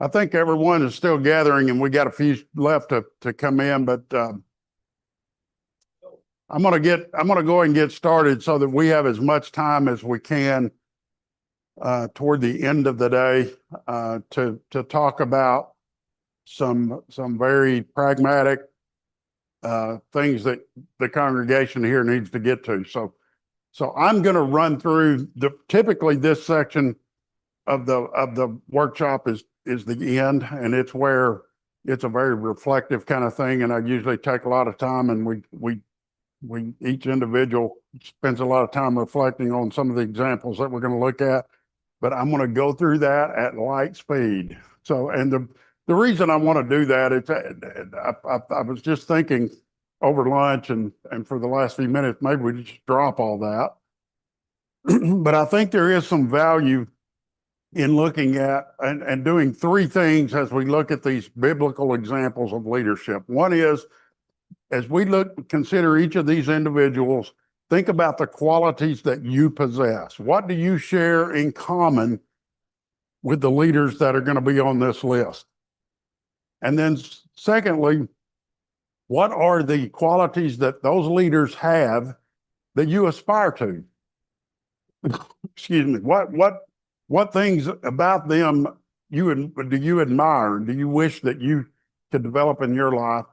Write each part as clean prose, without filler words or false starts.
I think everyone is still gathering, and we got a few left to come in, but I'm gonna go ahead and get started so that we have as much time as we can toward the end of the day to talk about some very pragmatic things that the congregation here needs to get to. So I'm going to run through typically this section of the workshop is the end, and it's where it's a very reflective kind of thing, and I usually take a lot of time, and we each individual spends a lot of time reflecting on some of the examples that we're going to look at, but I'm going to go through that at light speed. So, and the reason I want to do that is I was just thinking over lunch and for the last few minutes, maybe we just drop all that. But I think there is some value in looking at and doing three things as we look at these biblical examples of leadership. One is, as we consider each of these individuals, think about the qualities that you possess. What do you share in common with the leaders that are going to be on this list? And then secondly, what are the qualities that those leaders have that you aspire to? Excuse me. What things about them do you admire? Do you wish that you could develop in your life?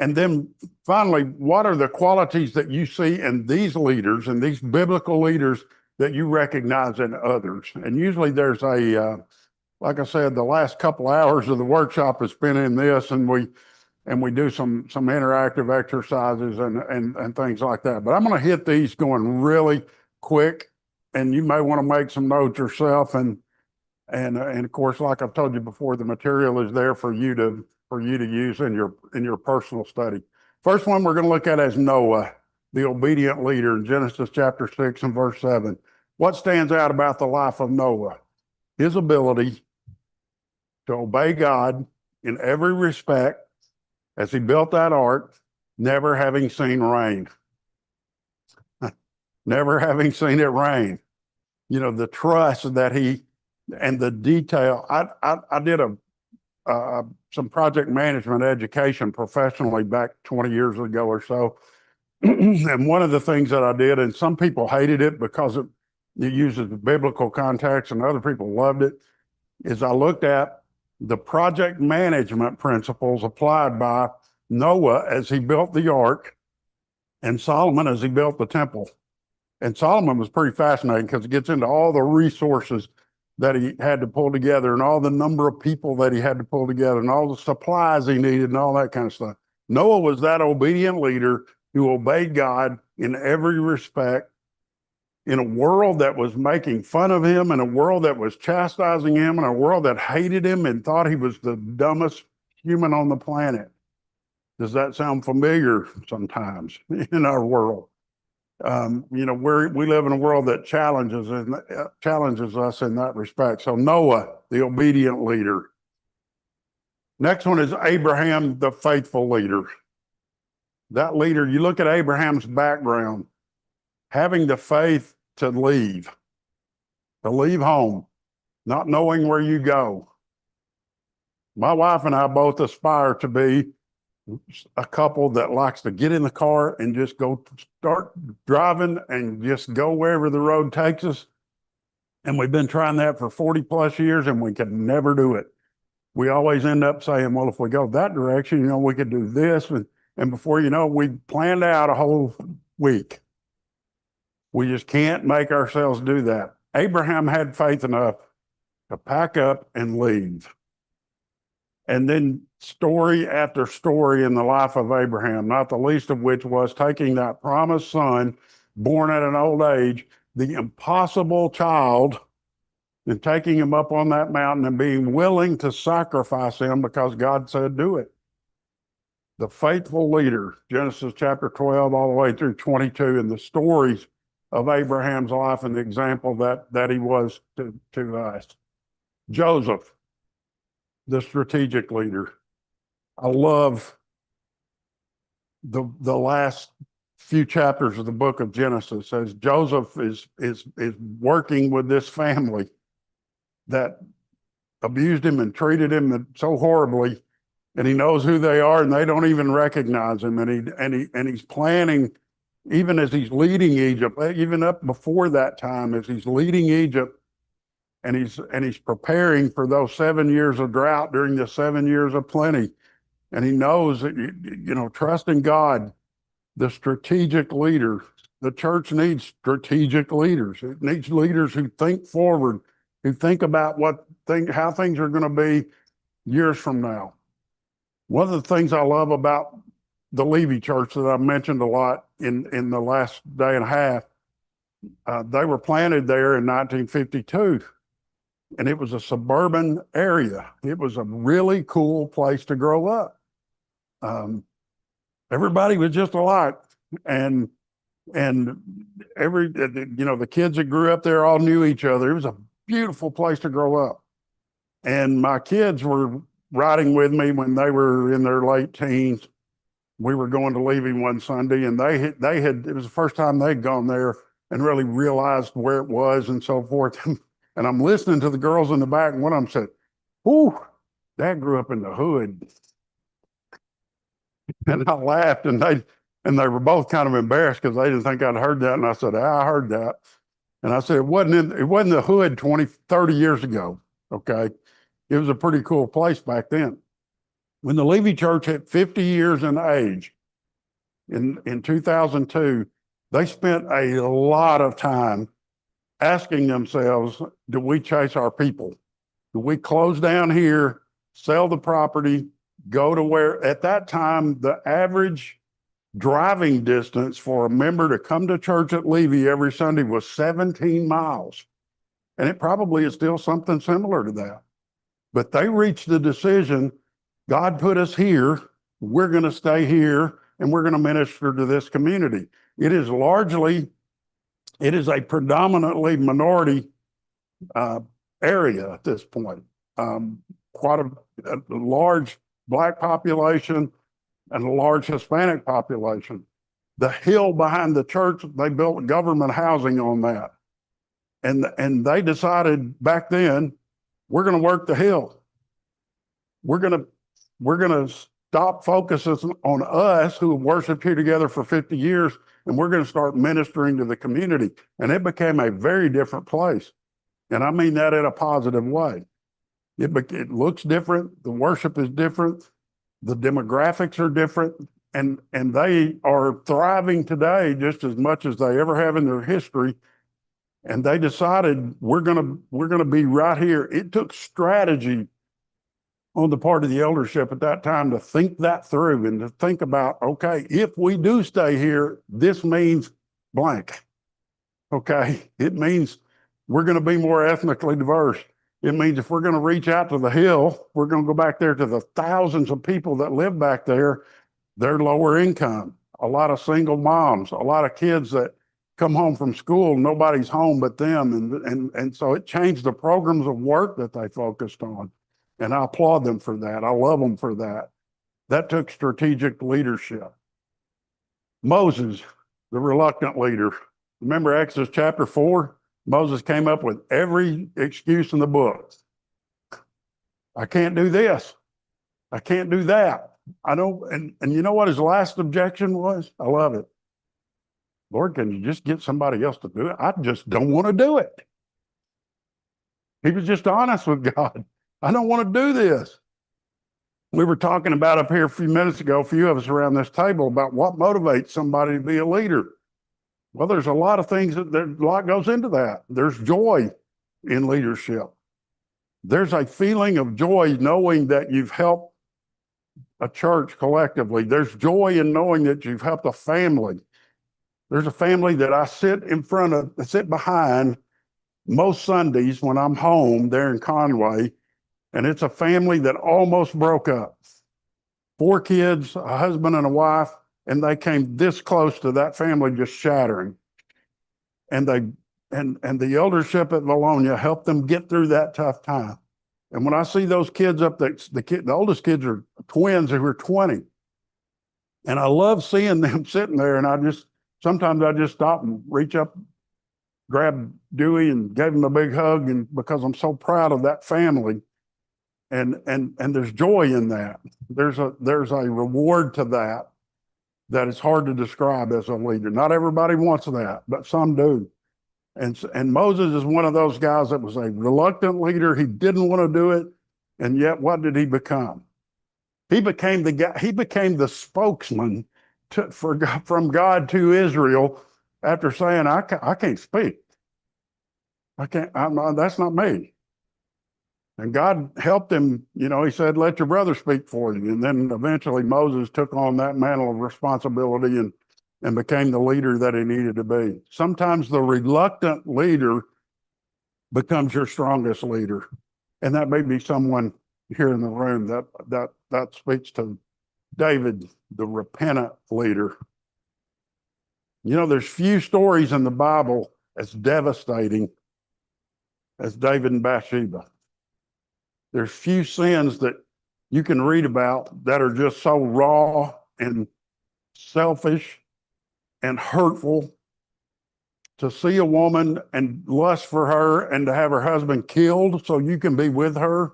And then finally, what are the qualities that you see in these leaders and these biblical leaders that you recognize in others? And usually there's like I said, the last couple hours of the workshop has been in this, and we do some interactive exercises and things like that. But I'm going to hit these going really quick, and you may want to make some notes yourself. And of course, like I've told you before, the material is there for you to use in your personal study. First one we're going to look at is Noah, the obedient leader, in Genesis chapter 6 and verse 7. What stands out about the life of Noah? His ability to obey God in every respect as he built that ark, never having seen rain. Never having seen it rain. You know, the trust that and the detail. I did some project management education professionally back 20 years ago or so. And one of the things that I did, and some people hated it because it uses biblical context and other people loved it, is I looked at the project management principles applied by Noah as he built the ark and Solomon as he built the temple. And Solomon was pretty fascinating because it gets into all the resources that he had to pull together and all the number of people that he had to pull together and all the supplies he needed and all that kind of stuff. Noah was that obedient leader who obeyed God in every respect in a world that was making fun of him, in a world that was chastising him, in a world that hated him and thought he was the dumbest human on the planet. Does that sound familiar sometimes in our world? We live in a world that challenges us in that respect. So Noah, the obedient leader. Next one is Abraham, the faithful leader. That leader, you look at Abraham's background, having the faith to leave home, not knowing where you go. My wife and I both aspire to be a couple that likes to get in the car and just go start driving and just go wherever the road takes us. And we've been trying that for 40 plus years and we can never do it. We always end up saying, well, if we go that direction, we could do this. And before you know, we planned out a whole week. We just can't make ourselves do that. Abraham had faith enough to pack up and leave. And then story after story in the life of Abraham, not the least of which was taking that promised son, born at an old age, the impossible child, and taking him up on that mountain and being willing to sacrifice him because God said do it. The faithful leader, Genesis chapter 12 all the way through 22, and the stories of Abraham's life and the example that he was to us. Joseph, the strategic leader. I love the last few chapters of the book of Genesis as Joseph is working with this family that abused him and treated him so horribly, and he knows who they are, and they don't even recognize him. And he's planning, even as he's leading Egypt, even up before that time, as he's leading Egypt, and he's preparing for those 7 years of drought during the 7 years of plenty. And he knows that, trusting God, the strategic leader. The church needs strategic leaders. It needs leaders who think forward, who think about how things are going to be years from now. One of the things I love about the Levy Church that I've mentioned a lot in the last day and a half, they were planted there in 1952, and it was a suburban area. It was a really cool place to grow up. Everybody was just alike, and the kids that grew up there all knew each other. It was a beautiful place to grow up. And my kids were riding with me when they were in their late teens. We were going to Levy one Sunday, and it was the first time they'd gone there and really realized where it was and so forth. And I'm listening to the girls in the back, and one of them said, "Ooh, Dad grew up in the hood." And I laughed, and they were both kind of embarrassed because they didn't think I'd heard that. And I said, "I heard that." And I said, it wasn't the hood 20, 30 years ago. Okay. It was a pretty cool place back then. When the Levy Church hit 50 years in age in 2002, they spent a lot of time asking themselves, do we chase our people? Do we close down here, sell the property, go to where, at that time, the average driving distance for a member to come to church at Levy every Sunday was 17 miles. And it probably is still something similar to that. But they reached the decision, God put us here, we're going to stay here, and we're going to minister to this community. It is a predominantly minority area at this point. Quite a large Black population and a large Hispanic population. The hill behind the church, they built government housing on that. And they decided back then, we're going to work the hill. We're going to stop focusing on us who have worshiped here together for 50 years, and we're going to start ministering to the community. And it became a very different place. And I mean that in a positive way. It looks different. The worship is different. The demographics are different. And they are thriving today just as much as they ever have in their history. And they decided we're gonna be right here. It took strategy on the part of the eldership at that time to think that through and to think about, okay, if we do stay here, this means blank. Okay, it means we're going to be more ethnically diverse. It means if we're going to reach out to the hill, we're going to go back there to the thousands of people that live back there. They're lower income, a lot of single moms, a lot of kids that come home from school, nobody's home but them. And so it changed the programs of work that they focused on. And I applaud them for that. I love them for that. That took strategic leadership. Moses, the reluctant leader. Remember Exodus chapter 4? Moses came up with every excuse in the book. I can't do this. I can't do that. I don't, and you know what his last objection was? I love it. Lord, can you just get somebody else to do it? I just don't want to do it. He was just honest with God. I don't want to do this. We were talking about up here a few minutes ago, a few of us around this table, about what motivates somebody to be a leader. Well, there's a lot of things a lot goes into that. There's joy in leadership. There's a feeling of joy knowing that you've helped a church collectively. There's joy in knowing that you've helped a family. There's a family that I sit behind most Sundays when I'm home there in Conway, and it's a family that almost broke up. 4 kids, a husband and a wife, and they came this close to that family just shattering. And the eldership at Valonia helped them get through that tough time. And when I see those kids the oldest kids are twins who are 20. And I love seeing them sitting there, and sometimes I just stop and reach up, grab Dewey and gave him a big hug, and because I'm so proud of that family And there's joy in that. There's a reward to that is hard to describe as a leader. Not everybody wants that, but some do. And Moses is one of those guys that was a reluctant leader. He didn't want to do it, and yet what did he become? He became the guy. He became the spokesman from God to Israel after saying, "I can't speak. I can't. That's not me." And God helped him. He said, "Let your brother speak for you." And then eventually Moses took on that mantle of responsibility and became the leader that he needed to be. Sometimes the reluctant leader becomes your strongest leader. And that may be someone here in the room that speaks to David, the repentant leader. There's few stories in the Bible as devastating as David and Bathsheba. There's few sins that you can read about that are just so raw and selfish and hurtful. To see a woman and lust for her and to have her husband killed so you can be with her.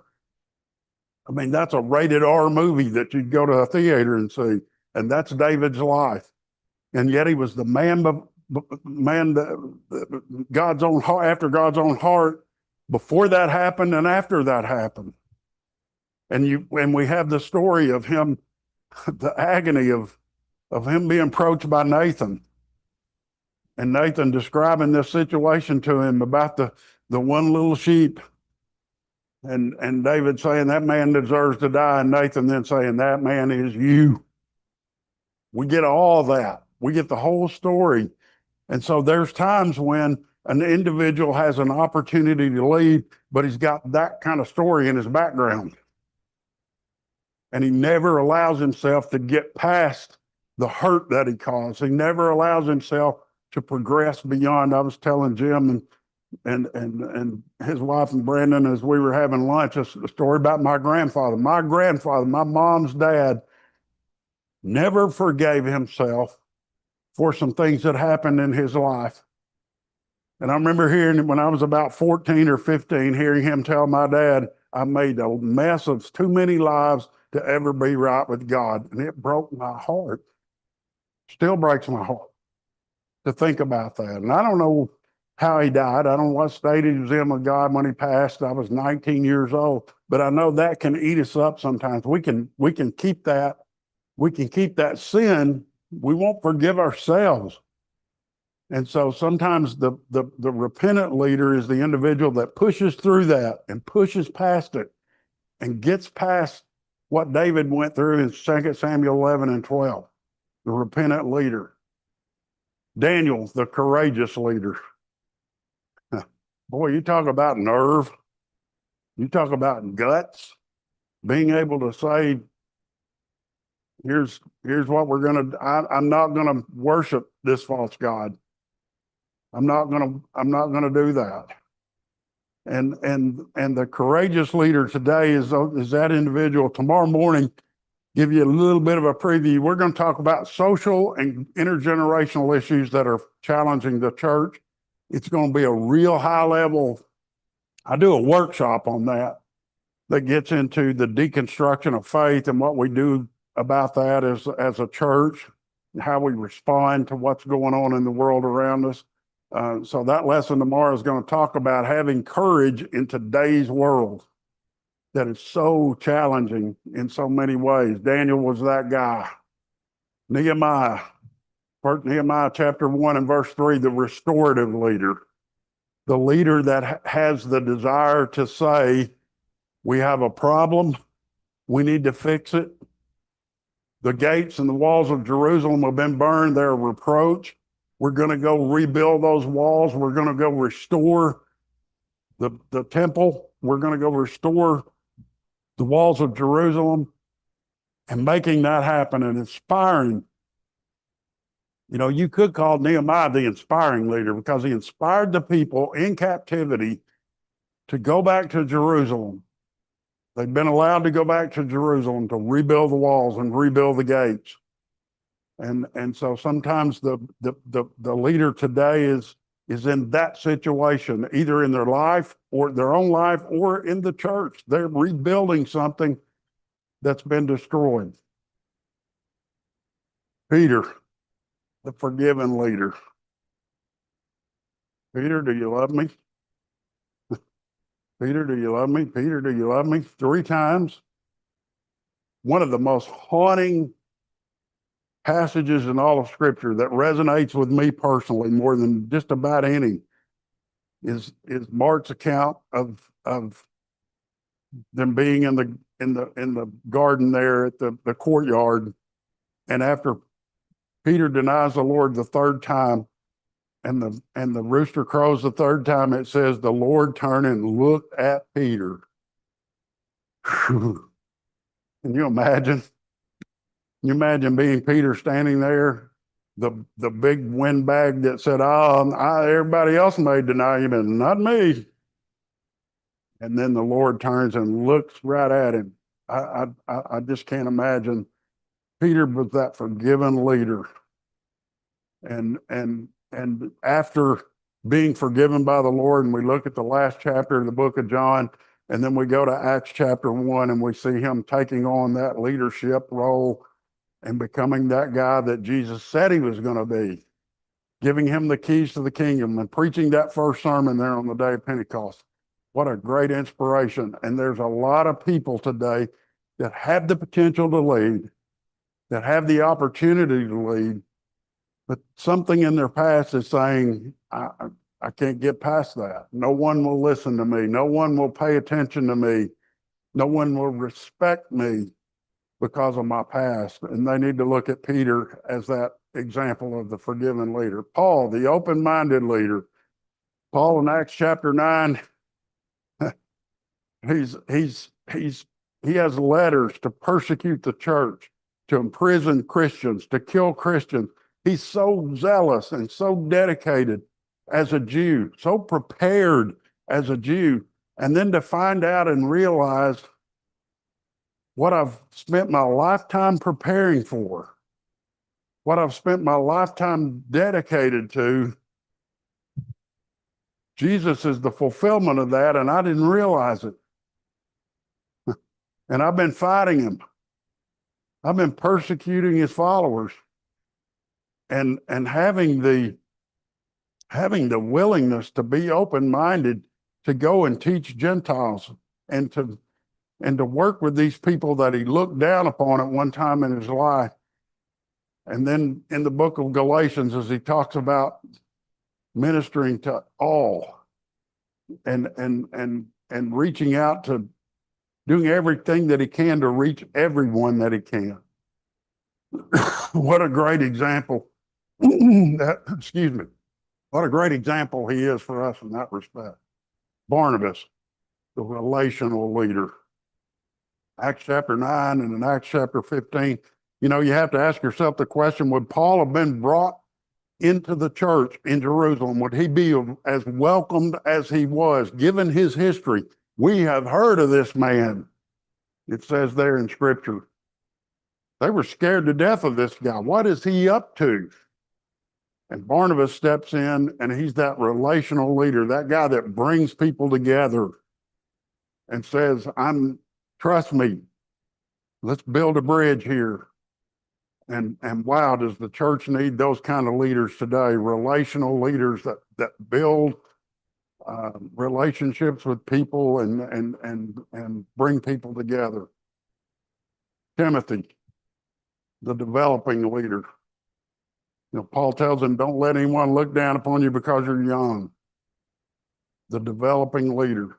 I mean, that's a rated R movie that you'd go to a theater and see. And that's David's life. And yet he was the man God's own heart, after God's own heart, before that happened and after that happened. And we have the story of him, the agony of him being approached by Nathan. And Nathan describing this situation to him about the one little sheep. And David saying, "That man deserves to die." And Nathan then saying, "That man is you." We get all that. We get the whole story. And so there's times when an individual has an opportunity to lead, but he's got that kind of story in his background. And he never allows himself to get past the hurt that he caused. He never allows himself to progress beyond. I was telling Jim and his wife and Brandon as we were having lunch, a story about my grandfather. My grandfather, my mom's dad, never forgave himself for some things that happened in his life. And I remember hearing, when I was about 14 or 15, hearing him tell my dad, "I made a mess of too many lives to ever be right with God." And it broke my heart. Still breaks my heart to think about that. And I don't know how he died. I don't know what state he was in with God when he passed. I was 19 years old, but I know that can eat us up sometimes. We can keep that. We can keep that sin. We won't forgive ourselves. And so sometimes the repentant leader is the individual that pushes through that and pushes past it and gets past what David went through in 2 Samuel 11 and 12, the repentant leader. Daniel, the courageous leader. Boy, you talk about nerve. You talk about guts. Being able to say, here's what we're going to, I'm not going to worship this false god. I'm not going to do that. And the courageous leader today is that individual. Tomorrow morning, give you a little bit of a preview. We're going to talk about social and intergenerational issues that are challenging the church. It's going to be a real high level. I do a workshop on that gets into the deconstruction of faith and what we do about that as a church, how we respond to what's going on in the world around us. So that lesson tomorrow is going to talk about having courage in today's world that is so challenging in so many ways. Daniel was that guy. Nehemiah chapter 1 and verse 3, the restorative leader, the leader that has the desire to say, we have a problem, we need to fix it. The gates and the walls of Jerusalem have been burned, they're a reproach. We're going to go rebuild those walls. We're going to go restore the temple. We're going to go restore the walls of Jerusalem, and making that happen and inspiring. You could call Nehemiah the inspiring leader because he inspired the people in captivity to go back to Jerusalem. They've been allowed to go back to Jerusalem to rebuild the walls and rebuild the gates. And so sometimes the leader today is is in that situation, either in their life or their own life or in the church. They're rebuilding something that's been destroyed. Peter, the forgiven leader. Peter, do you love me? Peter, do you love me? Peter, do you love me? 3 times. One of the most haunting passages in all of Scripture that resonates with me personally more than just about any is Mark's account of them being in the garden there at the courtyard, and after Peter denies the Lord the 3rd time, and the rooster crows the 3rd time, it says the Lord turned and looked at Peter. Can you imagine? Can you imagine being Peter standing there, the big windbag that said, "Oh, everybody else may deny you, but not me." And then the Lord turns and looks right at him. I just can't imagine. Peter was that forgiven leader, and after being forgiven by the Lord, and we look at the last chapter of the book of John, and then we go to Acts chapter 1, and we see him taking on that leadership role and becoming that guy that Jesus said he was going to be, giving him the keys to the kingdom and preaching that first sermon there on the day of Pentecost. What a great inspiration. And there's a lot of people today that have the potential to lead, that have the opportunity to lead, but something in their past is saying, I can't get past that. No one will listen to me. No one will pay attention to me. No one will respect me because of my past. And they need to look at Peter as that example of the forgiven leader. Paul, the open-minded leader. Paul in Acts chapter 9, he has letters to persecute the church, to imprison Christians, to kill Christians. He's so zealous and so dedicated as a Jew, so prepared as a Jew, and then to find out and realize what I've spent my lifetime preparing for, what I've spent my lifetime dedicated to. Jesus is the fulfillment of that, and I didn't realize it. And I've been fighting him. I've been persecuting his followers, and having the willingness to be open-minded, to go and teach Gentiles, and to work with these people that he looked down upon at one time in his life. And then in the book of Galatians, as he talks about ministering to all and reaching out, to doing everything that he can to reach everyone that he can. What a great example. Excuse me. What a great example he is for us in that respect. Barnabas, the relational leader. Acts chapter 9 and in Acts chapter 15, you have to ask yourself the question, would Paul have been brought into the church in Jerusalem? Would he be as welcomed as he was, given his history? We have heard of this man. It says there in Scripture. They were scared to death of this guy. What is he up to? And Barnabas steps in, and he's that relational leader, that guy that brings people together and says, trust me, let's build a bridge here. And wow, does the church need those kind of leaders today? Relational leaders that build relationships with people and bring people together. Timothy, the developing leader. Paul tells him, don't let anyone look down upon you because you're young. The developing leader.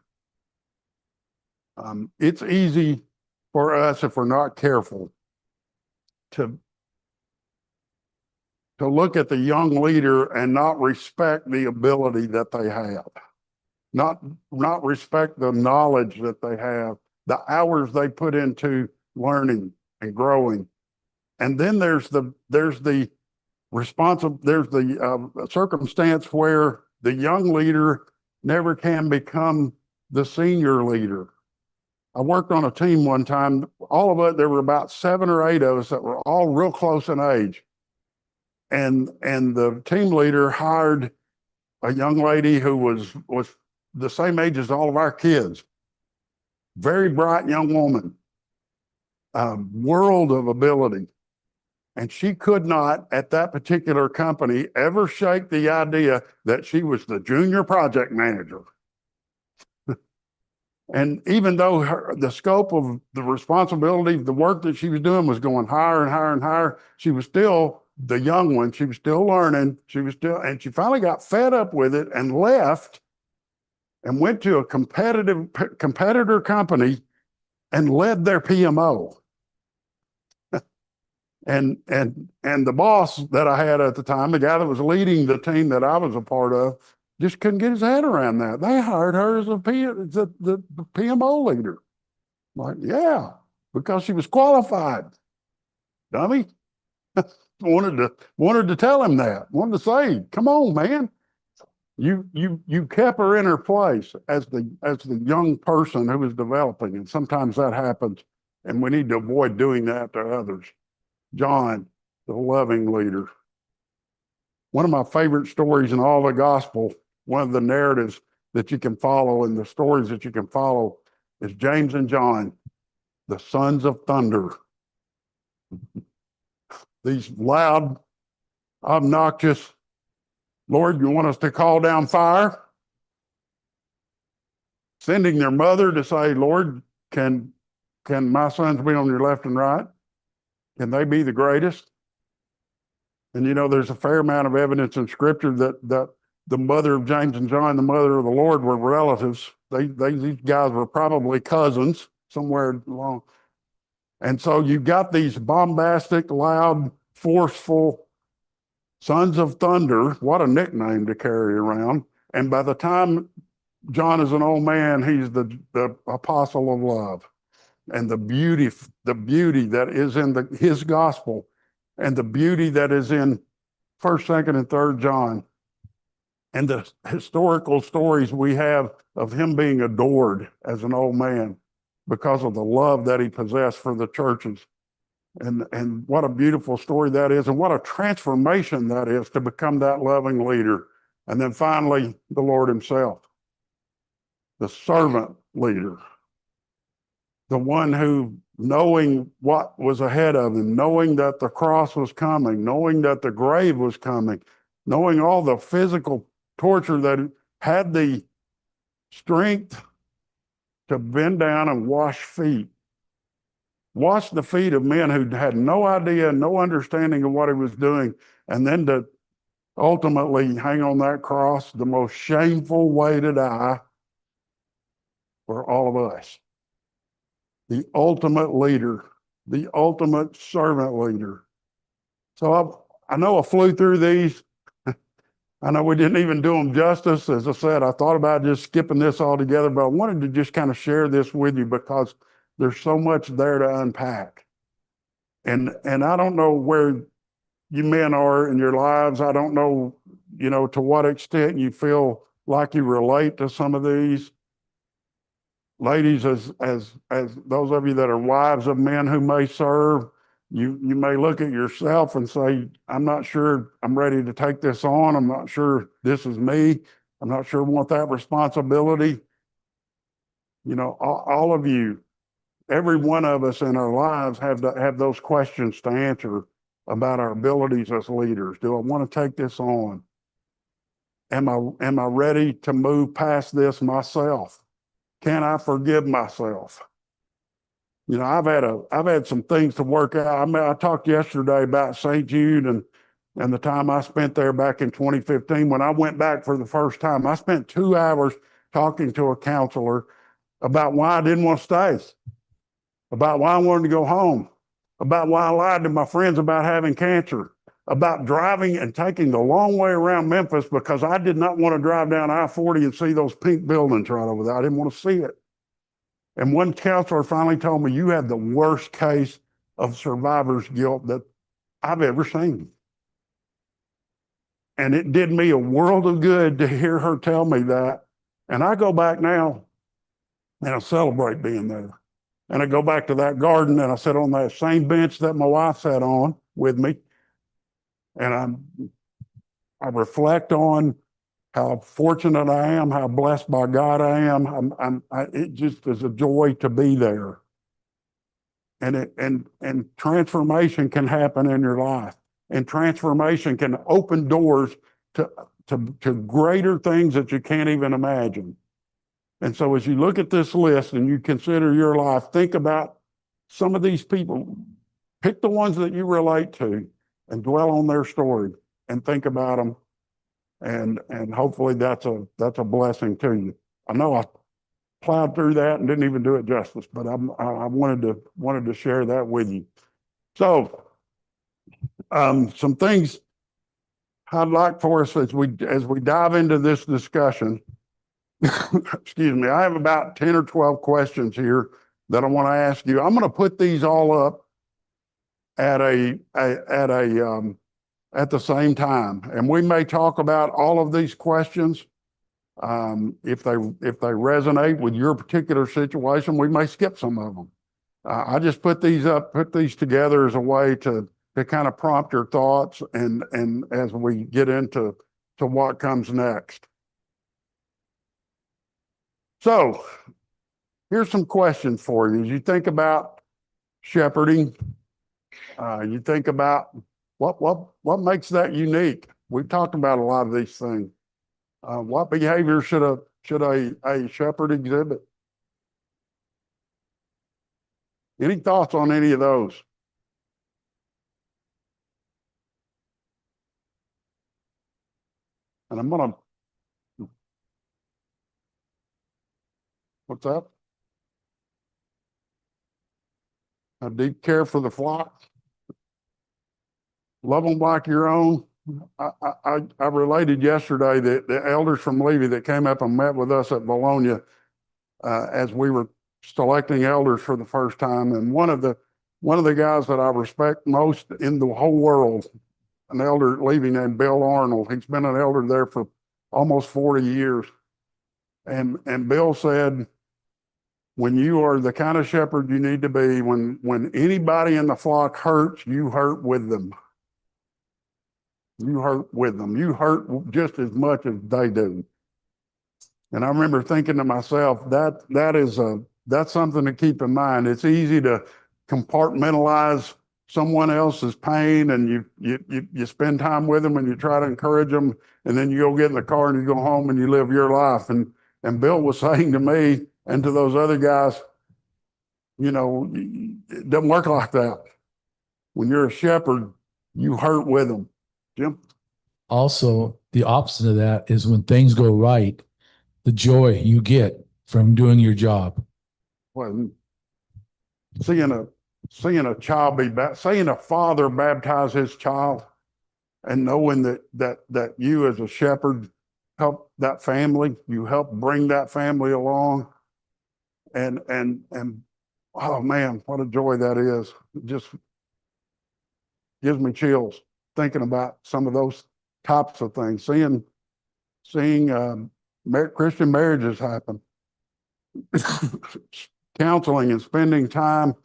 It's easy for us, if we're not careful, to look at the young leader and not respect the ability that they have, not respect the knowledge that they have, the hours they put into learning and growing. And then there's the circumstance where the young leader never can become the senior leader. I worked on a team one time, all of us, there were about 7 or 8 of us that were all real close in age. And the team leader hired a young lady who was the same age as all of our kids. Very bright young woman, a world of ability. And she could not, at that particular company, ever shake the idea that she was the junior project manager. And even though the scope of the responsibility, the work that she was doing was going higher and higher and higher, she was still the young one. She was still learning. And she finally got fed up with it and left and went to a competitor company and led their PMO. And the boss that I had at the time, the guy that was leading the team that I was a part of, just couldn't get his head around that. They hired her as the PMO leader. I'm like, yeah, because she was qualified. Dummy. wanted to tell him that. Wanted to say, come on, man. You kept her in her place as the young person who was developing, and sometimes that happens, and we need to avoid doing that to others. John, the loving leader. One of my favorite stories in all the gospel, one of the narratives that you can follow and the stories that you can follow is James and John, the sons of thunder. These loud, obnoxious, Lord, you want us to call down fire? Sending their mother to say, Lord, can my sons be on your left and right? Can they be the greatest? And there's a fair amount of evidence in Scripture that the mother of James and John, the mother of the Lord, were relatives. These guys were probably cousins somewhere along. And so you've got these bombastic, loud, forceful sons of thunder. What a nickname to carry around. And by the time John is an old man, he's the apostle of love. And the beauty that is in his gospel, and the beauty that is in 1st, 2nd, and 3rd John, and the historical stories we have of him being adored as an old man because of the love that he possessed for the churches. And what a beautiful story that is, and what a transformation that is to become that loving leader. And then finally, the Lord himself, the servant leader. The one who, knowing what was ahead of him, knowing that the cross was coming, knowing that the grave was coming, knowing all the physical torture, that had the strength to bend down and wash feet. Wash the feet of men who had no idea, no understanding of what he was doing, and then to ultimately hang on that cross, the most shameful way to die for all of us. The ultimate leader, the ultimate servant leader. So I know I flew through these. I know we didn't even do them justice. As I said, I thought about just skipping this all together, but I wanted to just kind of share this with you because there's so much there to unpack. And I don't know where you men are in your lives. I don't know, to what extent you feel like you relate to some of these. Ladies, as those of you that are wives of men who may serve, you may look at yourself and say, I'm not sure I'm ready to take this on. I'm not sure this is me. I'm not sure I want that responsibility. All of you, every one of us in our lives have those questions to answer about our abilities as leaders. Do I want to take this on? Am I ready to move past this myself? Can I forgive myself? I've had some things to work out. I talked yesterday about St. Jude and the time I spent there back in 2015. When I went back for the first time, I spent 2 hours talking to a counselor about why I didn't want to stay, about why I wanted to go home, about why I lied to my friends about having cancer, about driving and taking the long way around Memphis because I did not want to drive down I-40 and see those pink buildings right over there. I didn't want to see it. And one counselor finally told me, you have the worst case of survivor's guilt that I've ever seen. And it did me a world of good to hear her tell me that. And I go back now and I celebrate being there. And I go back to that garden and I sit on that same bench that my wife sat on with me. And I reflect on how fortunate I am, how blessed by God I am. It just is a joy to be there. And transformation can happen in your life, and transformation can open doors to greater things that you can't even imagine. And so as you look at this list and you consider your life, think about some of these people, pick the ones that you relate to and dwell on their story and think about them. And hopefully that's a blessing to you. I know I plowed through that and didn't even do it justice, but I wanted to share that with you. So some things I'd like for us as we dive into this discussion. Excuse me, I have about 10 or 12 questions here that I want to ask you. I'm going to put these all up at at the same time, and we may talk about all of these questions. If they resonate with your particular situation, we may skip some of them. I just put these together as a way to kind of prompt your thoughts and as we get into what comes next. So here's some questions for you. As you think about shepherding, you think about what makes that unique. We've talked about a lot of these things. What behavior should a shepherd exhibit? Any thoughts on any of those? And I'm gonna, what's that? A deep care for the flock. Love them like your own. I related yesterday that the elders from Levy that came up and met with us at Bologna as we were selecting elders for the first time, and one of the guys that I respect most in the whole world, an elder at Levy named Bill Arnold. He's been an elder there for almost 40 years, and Bill said, when you are the kind of shepherd you need to be, when anybody in the flock hurts, you hurt with them. You hurt with them. You hurt just as much as they do. And I remember thinking to myself, that's something to keep in mind. It's easy to compartmentalize someone else's pain, and you spend time with them and you try to encourage them, and then you go get in the car and you go home and you live your life. And Bill was saying to me and to those other guys, you know, it doesn't work like that. When you're a shepherd, you hurt with them. Jim? Also, the opposite of that is when things go right, the joy you get from doing your job. Well, seeing a child seeing a father baptize his child, and knowing that you as a shepherd help that family, you help bring that family along, and oh man, what a joy that is. It just gives me chills thinking about some of those types of things. Seeing Christian marriages happen, counseling and spending time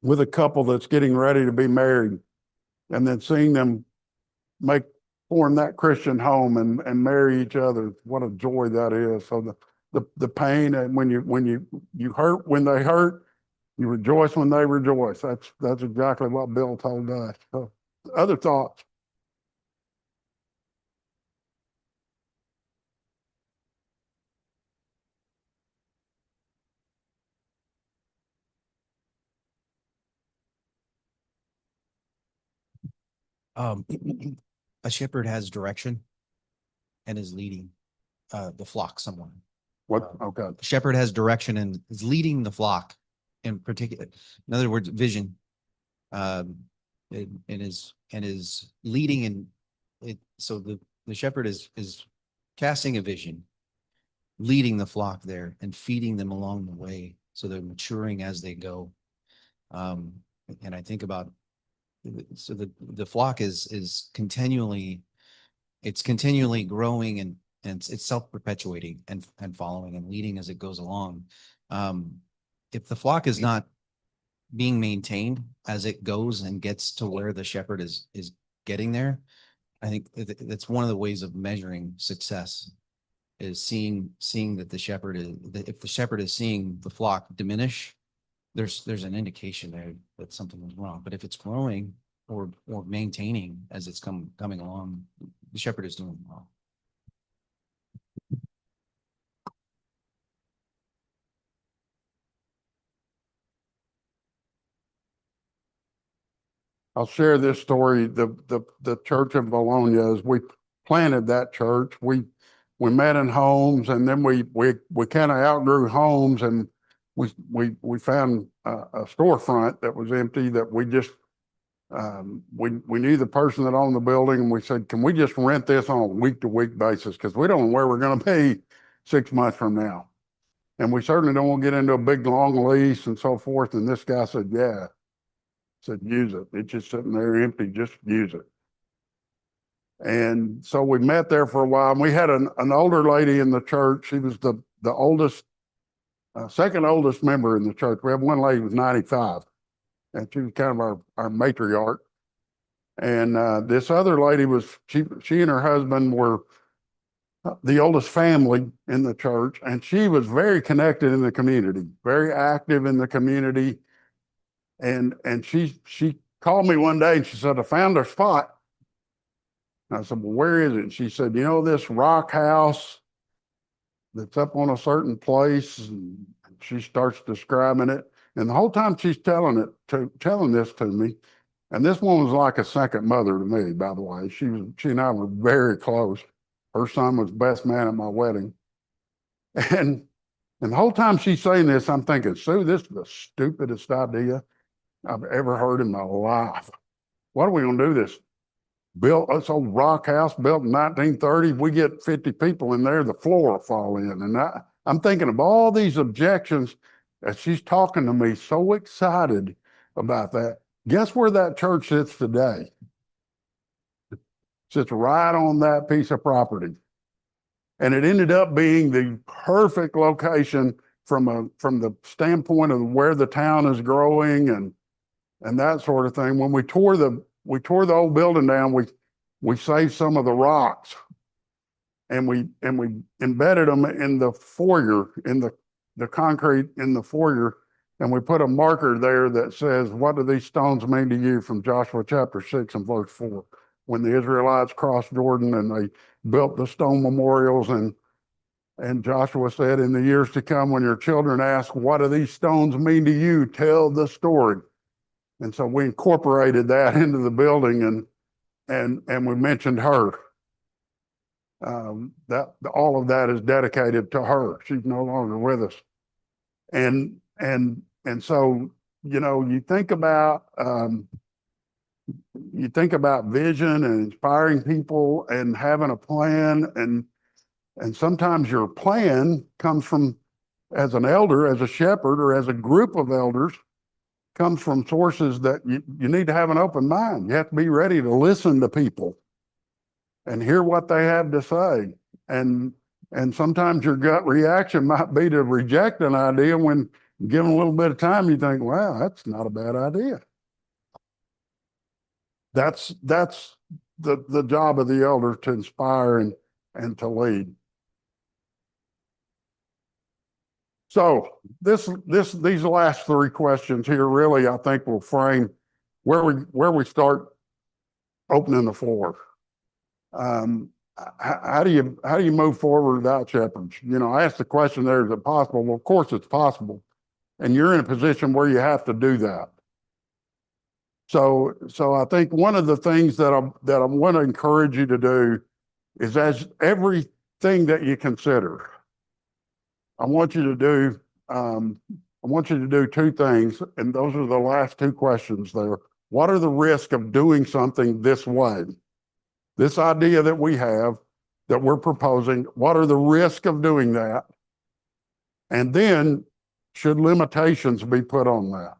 with a couple that's getting ready to be married, and then seeing them form that Christian home and marry each other. What a joy that is. So the pain, and when you hurt when they hurt, you rejoice when they rejoice. That's exactly what Bill told us. So, other thoughts? A shepherd has direction and is leading the flock somewhere. What? Okay. The shepherd has direction and is leading the flock in particular. In other words, vision. And is leading in it. So the shepherd is casting a vision, leading the flock there and feeding them along the way, so they're maturing as they go. And I think about, so the flock is continually growing and it's self-perpetuating and following and leading as it goes along. If the flock is not being maintained as it goes and gets to where the shepherd is getting there, I think that's one of the ways of measuring success is seeing that the shepherd is, that if the shepherd is seeing the flock diminish, there's an indication there that something is wrong. But if it's growing or maintaining as it's coming along, the shepherd is doing well. I'll share this story. The church in Bologna, as we planted that church, we met in homes, and then we kind of outgrew homes, and we found a storefront that was empty that we just we knew the person that owned the building, and we said, can we just rent this on a week-to-week basis, because we don't know where we're going to be 6 months from now, and we certainly don't want to get into a big long lease and so forth. And this guy said, yeah. Said, use it. It's just sitting there empty. Just use it. And so we met there for a while, and we had an older lady in the church. She was the oldest, second oldest member in the church. We have one lady who was 95, and she was kind of our matriarch. And this other lady was, she and her husband were the oldest family in the church, and she was very connected in the community, very active in the community. And she called me one day and she said, I found her spot. And I said, well, where is it? And she said, you know, this rock house that's up on a certain place. And she starts describing it. And the whole time she's telling this to me. And this one was like a second mother to me, by the way. She and I were very close. Her son was best man at my wedding. And the whole time she's saying this, I'm thinking, Sue, this is the stupidest idea I've ever heard in my life. What are we going to do this? Built this old rock house built in 1930. We get 50 people in there, the floor will fall in. And I'm thinking of all these objections as she's talking to me, so excited about that. Guess where that church sits today? It sits right on that piece of property. And it ended up being the perfect location from the standpoint of where the town is growing and that sort of thing. When we tore the old building down, we saved some of the rocks, and we embedded them in the foyer, in the concrete in the foyer, and we put a marker there that says, what do these stones mean to you, from Joshua chapter 6 and verse 4. When the Israelites crossed Jordan and they built the stone memorials, and Joshua said, in the years to come, when your children ask, what do these stones mean to you, tell the story. And so we incorporated that into the building, and we mentioned her. That all of that is dedicated to her. She's no longer with us. And so, you know, you think about vision and inspiring people and having a plan, and sometimes your plan comes from, as an elder, as a shepherd, or as a group of elders, comes from sources that you need to have an open mind. You have to be ready to listen to people and hear what they have to say. And sometimes your gut reaction might be to reject an idea, when given a little bit of time, you think, wow, that's not a bad idea. That's the job of the elder, to inspire and to lead. So these last three questions here really, I think, will frame where we start opening the floor. How do you move forward without shepherds? You know, I asked the question there, is it possible? Well, of course it's possible, and you're in a position where you have to do that. So I think one of the things that I want to encourage you to do is, as everything that you consider, I want you to do two things, and those are the last two questions there. What are the risks of doing something this way? This idea that we have, that we're proposing, what are the risks of doing that? And then, should limitations be put on that?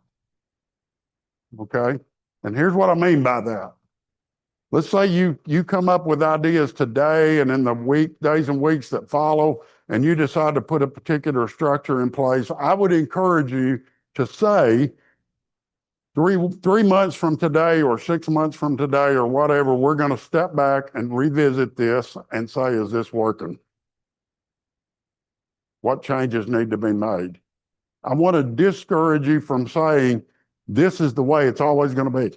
Okay? And here's what I mean by that. Let's say you come up with ideas today, and in the days and weeks that follow, and you decide to put a particular structure in place. I would encourage you to say, three months from today or 6 months from today or whatever, we're going to step back and revisit this and say, is this working? What changes need to be made? I want to discourage you from saying, this is the way it's always going to be.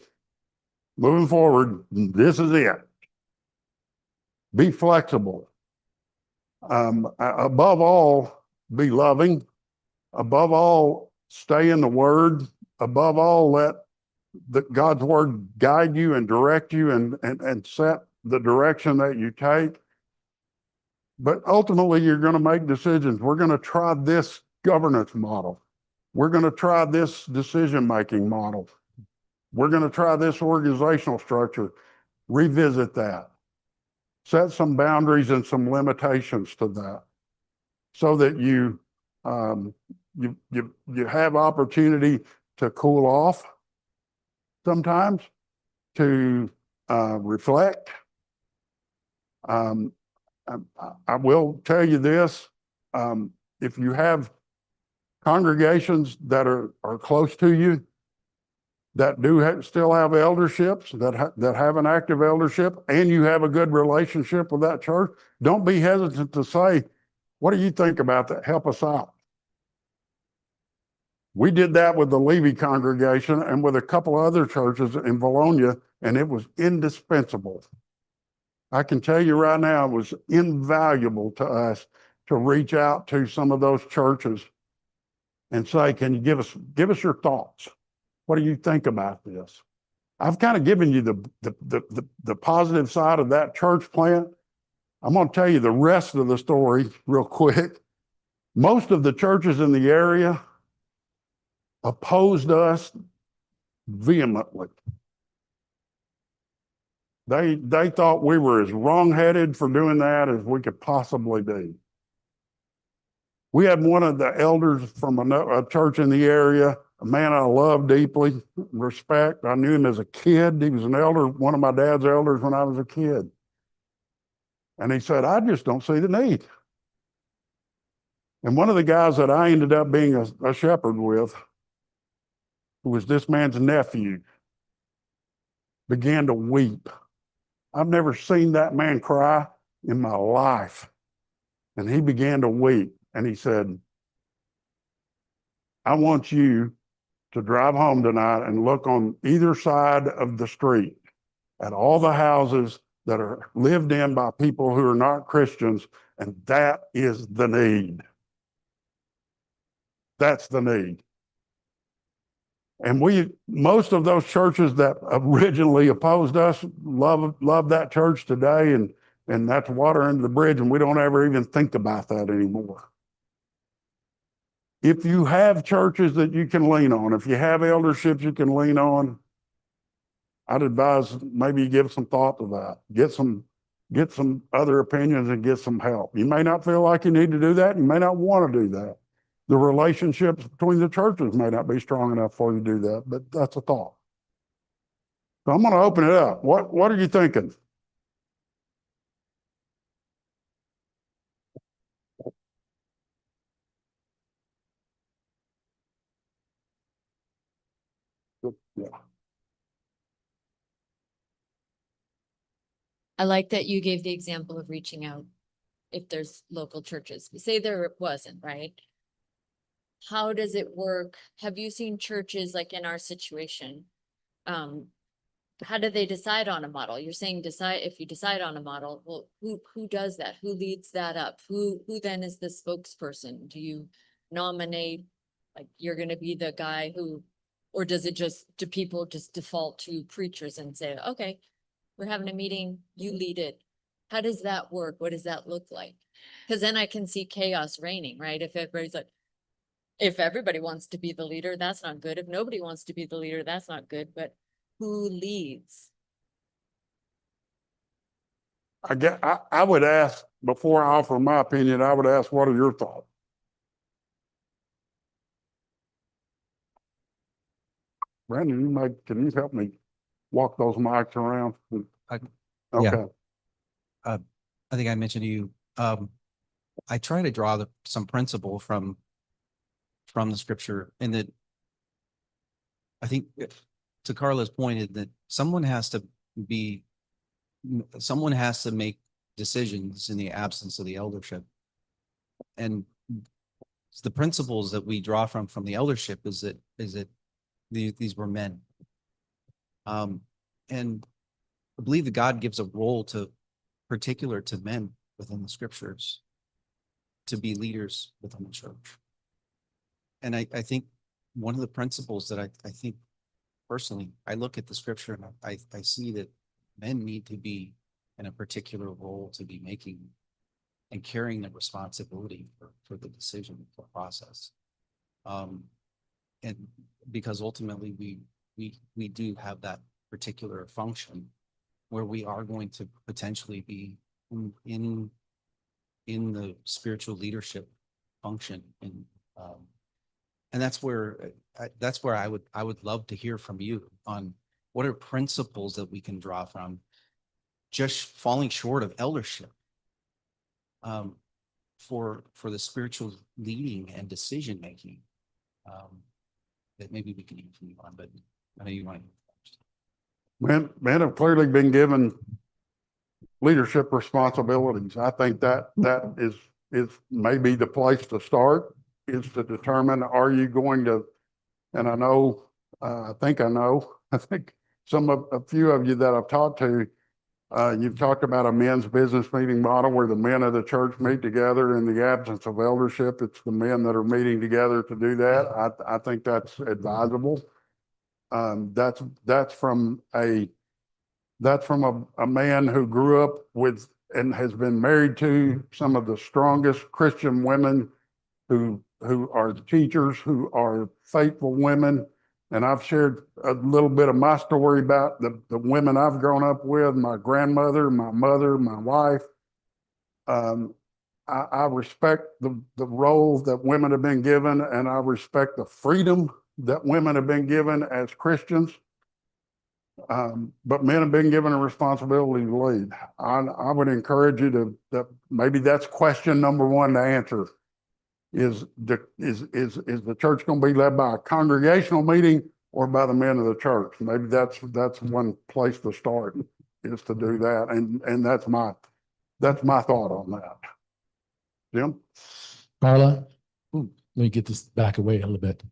Moving forward, this is it. Be flexible. Above all, be loving. Above all, stay in the Word. Above all, let God's Word guide you and direct you and set the direction that you take. But ultimately, you're going to make decisions. We're going to try this governance model. We're going to try this decision-making model. We're going to try this organizational structure. Revisit that. Set some boundaries and some limitations to that, so that you have opportunity to cool off sometimes, to reflect. I will tell you this, if you have congregations that are close to you, that do still have elderships, that have an active eldership, and you have a good relationship with that church, don't be hesitant to say, what do you think about that? Help us out. We did that with the Levy congregation and with a couple other churches in Bologna, and it was indispensable. I can tell you right now, it was invaluable to us to reach out to some of those churches and say, can you give us your thoughts? What do you think about this? I've kind of given you the positive side of that church plant. I'm going to tell you the rest of the story real quick. Most of the churches in the area opposed us vehemently. They thought we were as wrong-headed for doing that as we could possibly be. We had one of the elders from a church in the area, a man I love deeply, respect. I knew him as a kid. He was an elder, one of my dad's elders when I was a kid. And he said, I just don't see the need. And one of the guys that I ended up being a shepherd with, who was this man's nephew, began to weep. I've never seen that man cry in my life. And he began to weep. And he said, I want you to drive home tonight and look on either side of the street at all the houses that are lived in by people who are not Christians, and that is the need. That's the need. And most of those churches that originally opposed us love that church today, and that's water under the bridge, and we don't ever even think about that anymore. If you have churches that you can lean on, if you have elderships you can lean on, I'd advise maybe you give some thought to that. Get some other opinions and get some help. You may not feel like you need to do that. You may not want to do that. The relationships between the churches may not be strong enough for you to do that, but that's a thought. So I'm going to open it up. What are you thinking? Yeah. I like that you gave the example of reaching out if there's local churches. Say there wasn't, right? How does it work? Have you seen churches like in our situation? How do they decide on a model? You're saying if you decide on a model, well, who does that? Who leads that up? Who then is the spokesperson? Do you nominate, like you're gonna be the guy who, or do people just default to preachers and say, okay, we're having a meeting, you lead it? How does that work? What does that look like? Because then I can see chaos reigning, right? If everybody wants to be the leader, that's not good. If nobody wants to be the leader, that's not good. But who leads? I would ask, before I offer my opinion, I would ask, what are your thoughts? Brandon, can you help me walk those mics around? Okay. I think I mentioned to you, I try to draw some principle from the scripture, and that I think to Carla's point is that someone has to make decisions in the absence of the eldership. And the principles that we draw from the eldership is that these were men. And I believe that God gives a role particular to men within the scriptures to be leaders within the church. And I think one of the principles that I think personally, I look at the scripture and I see that men need to be in a particular role to be making and carrying the responsibility for the decision process. And because ultimately we do have that particular function where we are going to potentially be in the spiritual leadership function. And that's where I would love to hear from you on what are principles that we can draw from just falling short of eldership for the spiritual leading and decision making that maybe we can hear from you on, but I know you want to. Men have clearly been given leadership responsibilities. I think that is maybe the place to start, is to determine, are you going to, and I know, I think a few of you that I've talked to, you've talked about a men's business meeting model where the men of the church meet together in the absence of eldership. It's the men that are meeting together to do that. I think that's advisable. That's from a man who grew up with and has been married to some of the strongest Christian women who are teachers, who are faithful women. And I've shared a little bit of my story about the women I've grown up with, my grandmother, my mother, my wife. I respect the role that women have been given, and I respect the freedom that women have been given as Christians. But men have been given a responsibility to lead. I would encourage you that maybe that's question number one to answer. Is the church going to be led by a congregational meeting or by the men of the church? Maybe that's one place to start, is to do that. And that's my thought on that. Jim? Carla, let me get this back away a little bit.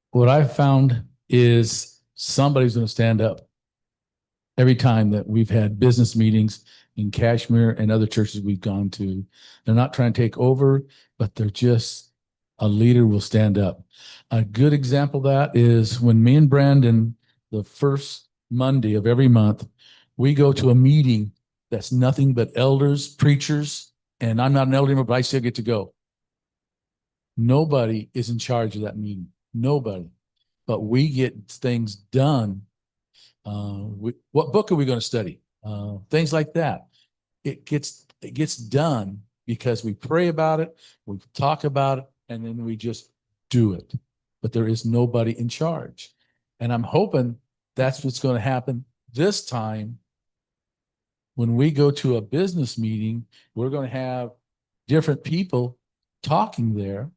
What I've found is somebody's going to stand up every time that we've had business meetings in Kashmir and other churches we've gone to. They're not trying to take over, but they're just, a leader will stand up. A good example of that is when me and Brandon, the first Monday of every month, we go to a meeting that's nothing but elders, preachers, and I'm not an elder anymore, but I still get to go. Nobody is in charge of that meeting. Nobody. But we get things done. What book are we going to study? Things like that. It gets done because we pray about it, we talk about it, and then we just do it. But there is nobody in charge. And I'm hoping that's what's going to happen this time. When we go to a business meeting, we're going to have different people talking there.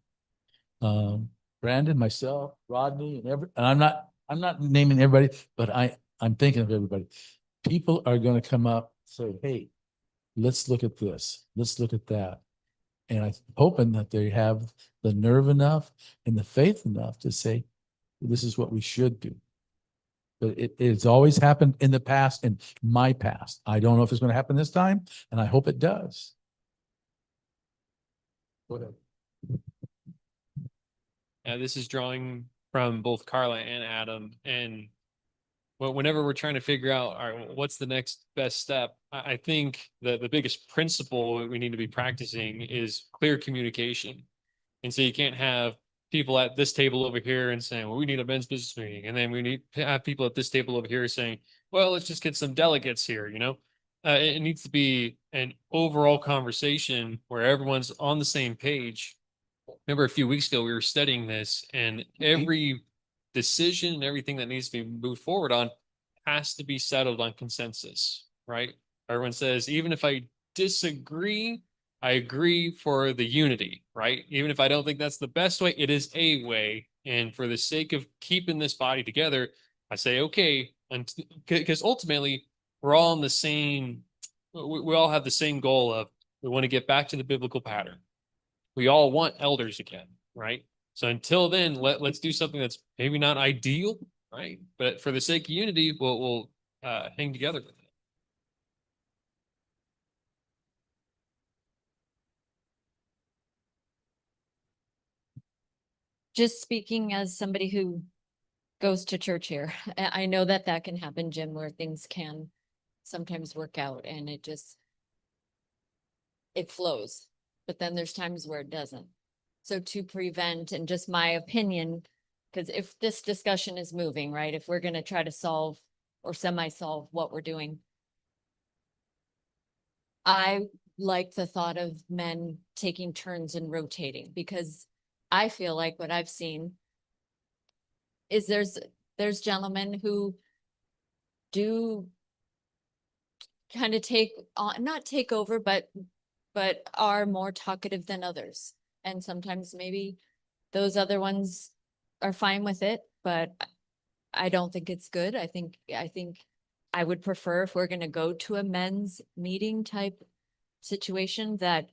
Brandon, myself, Rodney, and I'm not naming everybody, but I'm thinking of everybody. People are going to come up and say, hey, let's look at this. Let's look at that. And I'm hoping that they have the nerve enough and the faith enough to say, this is what we should do. But it's always happened in the past, in my past. I don't know if it's going to happen this time, and I hope it does. Go ahead. This is drawing from both Carla and Adam. And whenever we're trying to figure out, all right, what's the next best step? I think the biggest principle we need to be practicing is clear communication. And so you can't have people at this table over here and saying, well, we need a men's business meeting. And then we need to have people at this table over here saying, well, let's just get some delegates here, you know? It needs to be an overall conversation where everyone's on the same page. Remember a few weeks ago, we were studying this, and every decision and everything that needs to be moved forward on has to be settled on consensus, right? Everyone says, even if I disagree, I agree for the unity, right? Even if I don't think that's the best way, it is a way. And for the sake of keeping this body together, I say, okay, and because ultimately we're all in the same, we all have the same goal of we want to get back to the biblical pattern. We all want elders again, right? So until then, let's do something that's maybe not ideal, right? But for the sake of unity, we'll hang together with it. Just speaking as somebody who goes to church here, I know that that can happen, Jim, where things can sometimes work out and it flows, but then there's times where it doesn't. So to prevent, and just my opinion, because if this discussion is moving, right, if we're going to try to solve or semi-solve what we're doing, I like the thought of men taking turns and rotating, because I feel like what I've seen is there's gentlemen who do kind of take on, not take over, but are more talkative than others. And sometimes maybe those other ones are fine with it, but I don't think it's good. I think I would prefer, if we're gonna go to a men's meeting type situation, that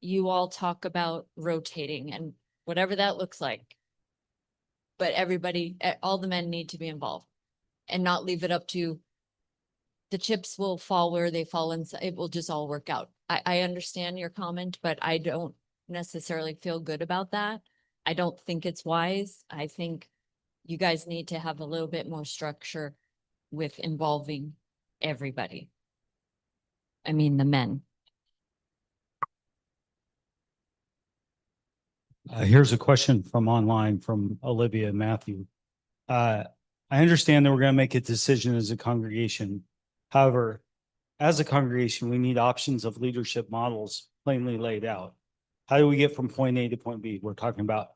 you all talk about rotating and whatever that looks like. But everybody, all the men need to be involved and not leave it up to the chips will fall where they fall, and it will just all work out. I understand your comment, but I don't necessarily feel good about that. I don't think it's wise. I think you guys need to have a little bit more structure with involving everybody. I mean, the men. Here's a question from online from Olivia and Matthew. I understand that we're going to make a decision as a congregation. However, as a congregation, we need options of leadership models plainly laid out. How do we get from point A to point B? We're talking about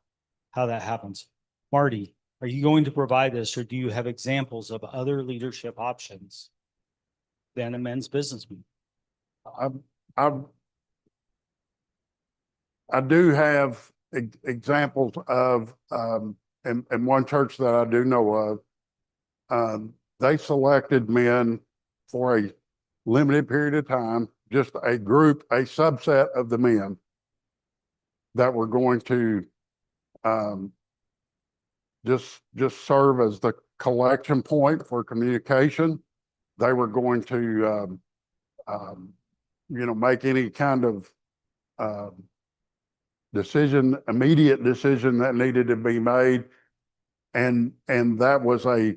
how that happens. Marty, are you going to provide this, or do you have examples of other leadership options than a men's business meeting? I do have examples of, in one church that I do know of, they selected men for a limited period of time, just a group, a subset of the men that were going to just serve as the collection point for communication. They were going to, make any kind of immediate decision that needed to be made. And that was a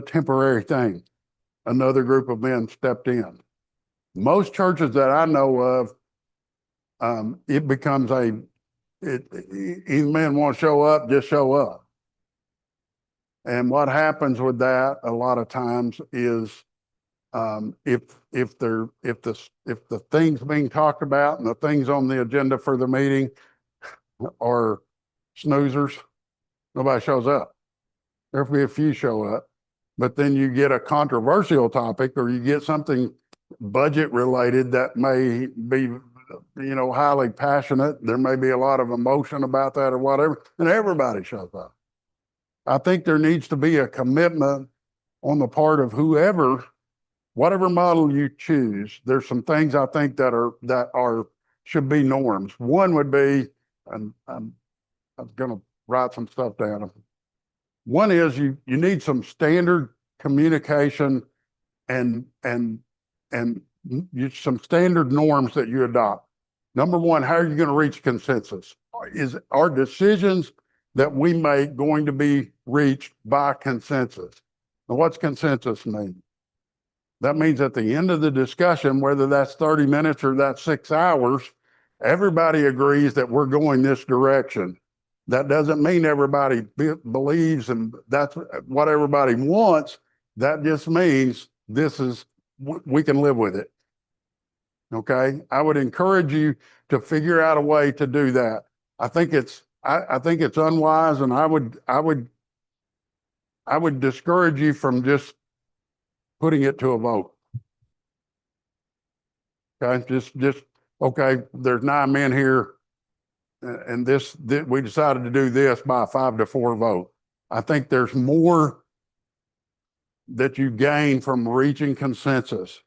temporary thing. Another group of men stepped in. Most churches that I know of, it becomes either men want to show up, just show up. And what happens with that a lot of times is, if the things being talked about and the things on the agenda for the meeting are snoozers, nobody shows up. There'll be a few show up, but then you get a controversial topic, or you get something budget related that may be, highly passionate. There may be a lot of emotion about that or whatever, and everybody shows up. I think there needs to be a commitment on the part of whatever model you choose. There's some things I think that should be norms. One would be, and I was going to write some stuff down. One is you need some standard communication and some standard norms that you adopt. Number one, how are you going to reach consensus? Are decisions that we make going to be reached by consensus? Now, what's consensus mean? That means at the end of the discussion, whether that's 30 minutes or that's 6 hours, everybody agrees that we're going this direction. That doesn't mean everybody believes and that's what everybody wants. That just means we can live with it. Okay. I would encourage you to figure out a way to do that. I think it's unwise, and I would discourage you from just putting it to a vote. Okay. Okay. There's 9 men here, and we decided to do this by a 5-4 vote. I think there's more that you gain from reaching consensus.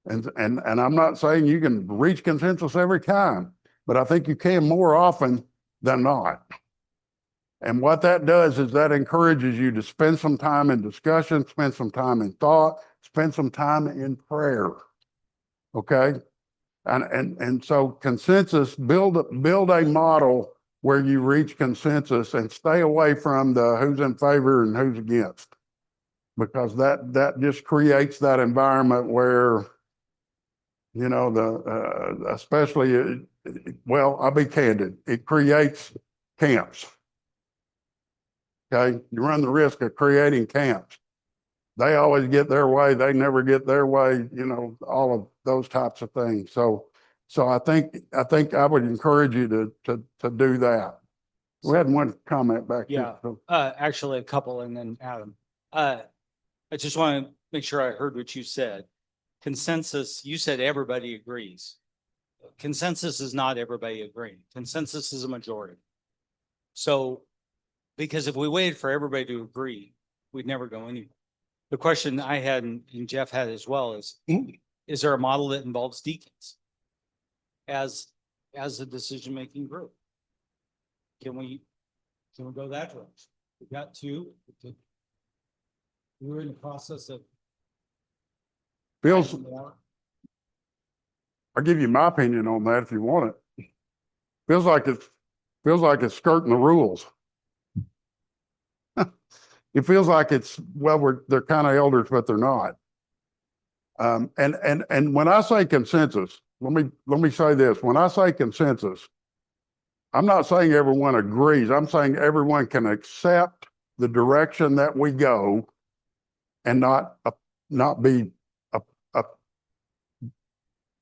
And I'm not saying you can reach consensus every time, but I think you can more often than not. And what that does is that encourages you to spend some time in discussion, spend some time in thought, spend some time in prayer. Okay? And so consensus, build a model where you reach consensus and stay away from the who's in favor and who's against. Because that just creates that environment where, you know, especially, well, I'll be candid, it creates camps. Okay, you run the risk of creating camps. They always get their way, they never get their way, you know, all of those types of things. So I think I would encourage you to do that. We had one comment back Yeah. here. Actually a couple and then Adam. I just want to make sure I heard what you said. Consensus, you said everybody agrees. Consensus is not everybody agreeing. Consensus is a majority. So, because if we waited for everybody to agree, we'd never go anywhere. The question I had and Jeff had as well is there a model that involves deacons as a decision-making group? Can we go that direction? We got two. We're in the process of. Feels, adding more. I'll give you my opinion on that if you want it. Feels like it's skirting the rules. It feels like it's, well, they're kind of elders, but they're not. And when I say consensus, let me say this. When I say consensus, I'm not saying everyone agrees. I'm saying everyone can accept the direction that we go and not be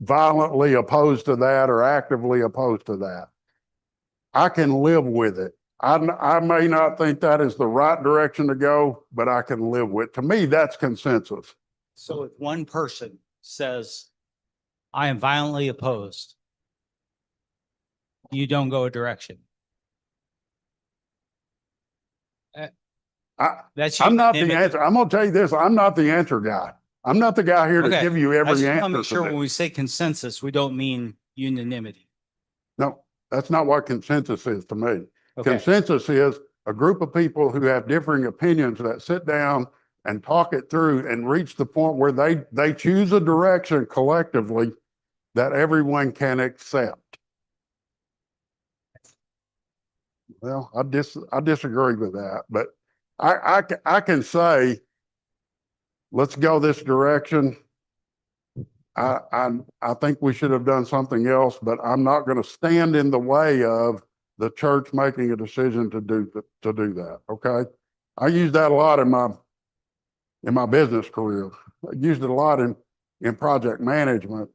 violently opposed to that or actively opposed to that. I can live with it. I may not think that is the right direction to go, but I can live with it. To me, that's consensus. So if one person says, I am violently opposed, you don't go a direction. That's I'm not the unanimous. answer. I'm going to tell you this. I'm not the answer guy. I'm not the guy here to Okay. give you I every just want to answer. make sure to when this. we say consensus, we don't mean unanimity. No, that's not what consensus is to me. Okay. Consensus is a group of people who have differing opinions that sit down and talk it through and reach the point where they choose a direction collectively that everyone can accept. Well, I disagree with that, but I can say, let's go this direction. I think we should have done something else, but I'm not going to stand in the way of the church making a decision to do that. Okay, I use that a lot in my business career. I used it a lot in project management.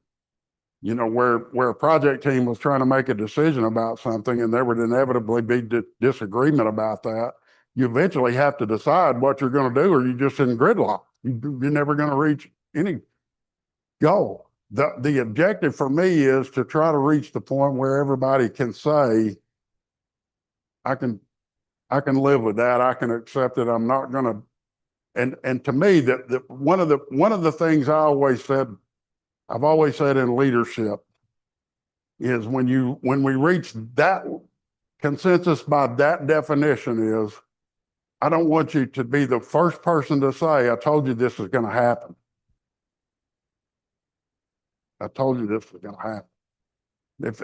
You know, where a project team was trying to make a decision about something, and there would inevitably be disagreement about that. You eventually have to decide what you're going to do, or you're just in gridlock. You're never going to reach any goal. The objective for me is to try to reach the point where everybody can say, I can live with that. I can accept it. I'm not going to. And to me, that one of the things I've always said in leadership is when we reach that consensus by that definition is, I don't want you to be the first person to say, I told you this is going to happen. I told you this was going to happen.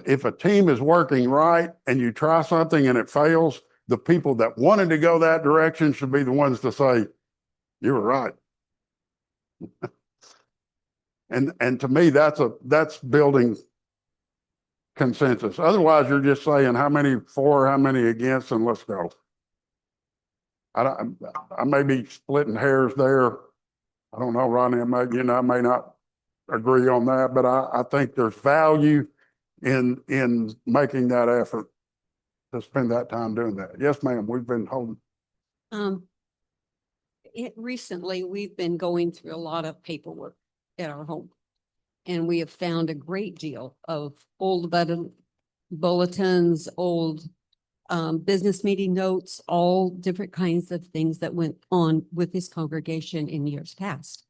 If a team is working right and you try something and it fails, the people that wanted to go that direction should be the ones to say, you were right. And to me, that's building consensus. Otherwise, you're just saying how many for, how many against, and let's go. I may be splitting hairs there. I don't know, Ronnie. I may not agree on that, but I think there's value in making that effort to spend that time doing that. Yes, ma'am. We've been holding. Recently, we've been going through a lot of paperwork at our home. And we have found a great deal of old bulletins, old business meeting notes, all different kinds of things that went on with his congregation in years past.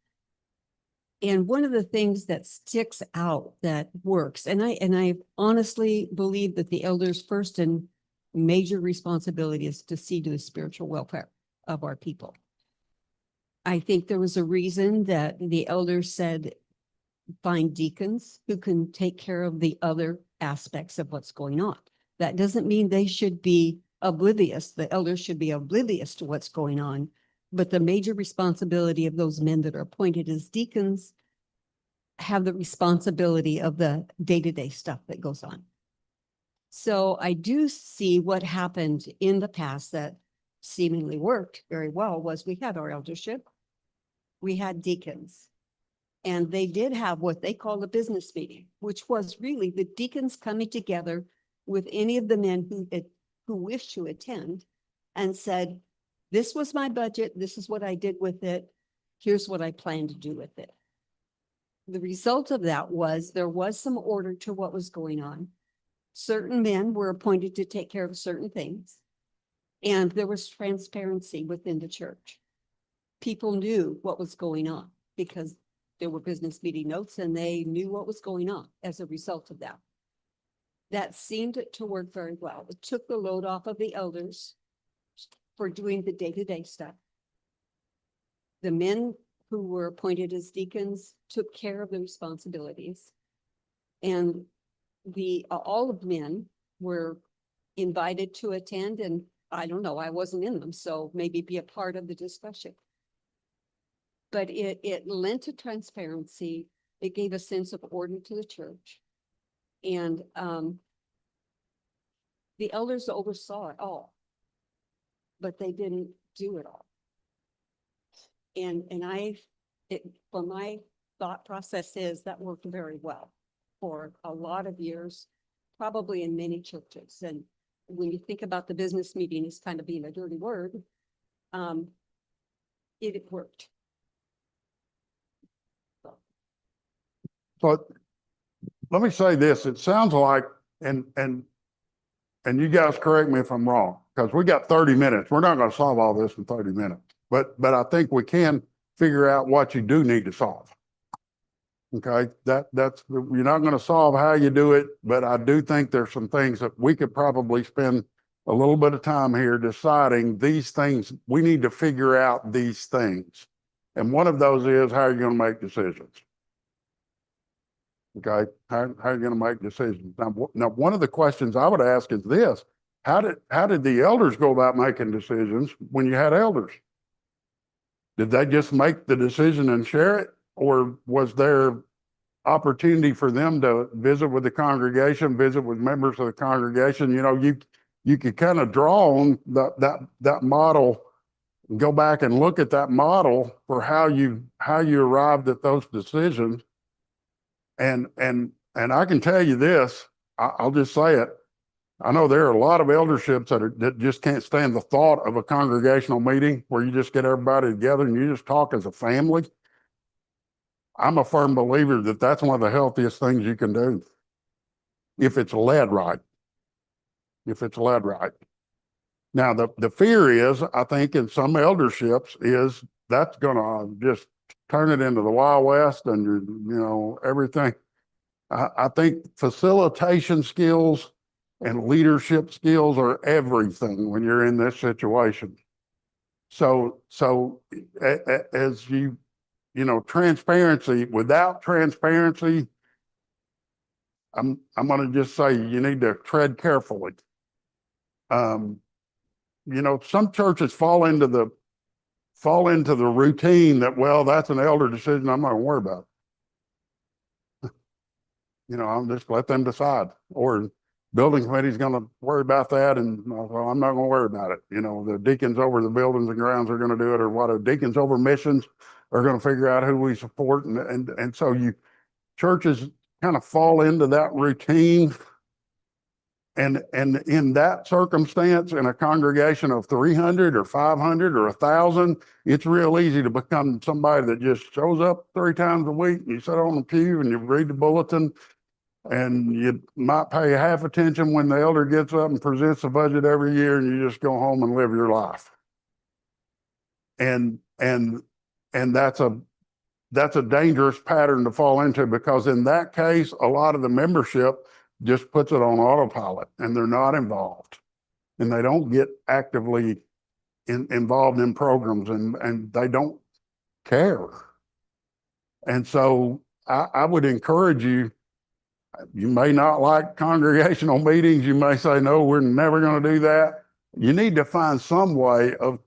And one of the things that sticks out that works, and I honestly believe that the elders' first and major responsibility is to see to the spiritual welfare of our people. I think there was a reason that the elders said, find deacons who can take care of the other aspects of what's going on. That doesn't mean they should be oblivious. The elders should be oblivious to what's going on. But the major responsibility of those men that are appointed as deacons have the responsibility of the day-to-day stuff that goes on. So I do see what happened in the past that seemingly worked very well was we had our eldership, we had deacons, and they did have what they call a business meeting, which was really the deacons coming together with any of the men who wished to attend and said, this was my budget, this is what I did with it, here's what I plan to do with it. The result of that was there was some order to what was going on. Certain men were appointed to take care of certain things. And there was transparency within the church. People knew what was going on because there were business meeting notes and they knew what was going on as a result of that. That seemed to work very well. It took the load off of the elders for doing the day-to-day stuff. The men who were appointed as deacons took care of the responsibilities. And all of men were invited to attend, and I don't know, I wasn't in them, so maybe be a part of the discussion. But it lent to transparency. It gave a sense of order to the church. And the elders oversaw it all, but they didn't do it all. And for my thought process is that worked very well for a lot of years, probably in many churches. And when you think about the business meeting as kind of being a dirty word, it worked. But let me say this, it sounds like, and you guys correct me if I'm wrong, because we got 30 minutes. We're not going to solve all this in 30 minutes, but I think we can figure out what you do need to solve. Okay, that's, you're not going to solve how you do it, but I do think there's some things that we could probably spend a little bit of time here deciding these things. We need to figure out these things. And one of those is how you're going to make decisions. Okay, how are you going to make decisions? Now, one of the questions I would ask is this: how did the elders go about making decisions when you had elders? Did they just make the decision and share it, or was there opportunity for them to visit with the congregation, visit with members of the congregation? You know, you could kind of draw on that model, and go back and look at that model for how you arrived at those decisions. And I can tell you this, I'll just say it. I know there are a lot of elderships that just can't stand the thought of a congregational meeting where you just get everybody together and you just talk as a family. I'm a firm believer that that's one of the healthiest things you can do if it's led right. If it's led right. Now, the fear is, I think, in some elderships is that's going to just turn it into the Wild West and, you know, everything. I think facilitation skills and leadership skills are everything when you're in this situation. So as you know, transparency, without transparency, I'm going to just say you need to tread carefully. You know, some churches fall into the routine that, well, that's an elder decision, I'm not going to worry about it. You know, I'll just let them decide. Or building committee's going to worry about that, and well, I'm not going to worry about it. You know, the deacons over the buildings and grounds are going to do it, or what? The deacons over missions are going to figure out who we support, and so churches kind of fall into that routine. And in that circumstance, in a congregation of 300 or 500 or 1,000, it's real easy to become somebody that just shows up 3 times a week. And you sit on the pew and you read the bulletin, And you might pay half attention when the elder gets up and presents the budget every year, and you just go home and live your life. And that's a dangerous pattern to fall into, because in that case, a lot of the membership just puts it on autopilot and they're not involved, and they don't get actively involved in programs, and they don't care. And so I would encourage you, you may not like congregational meetings. You may say, no, we're never going to do that. You need to find some way of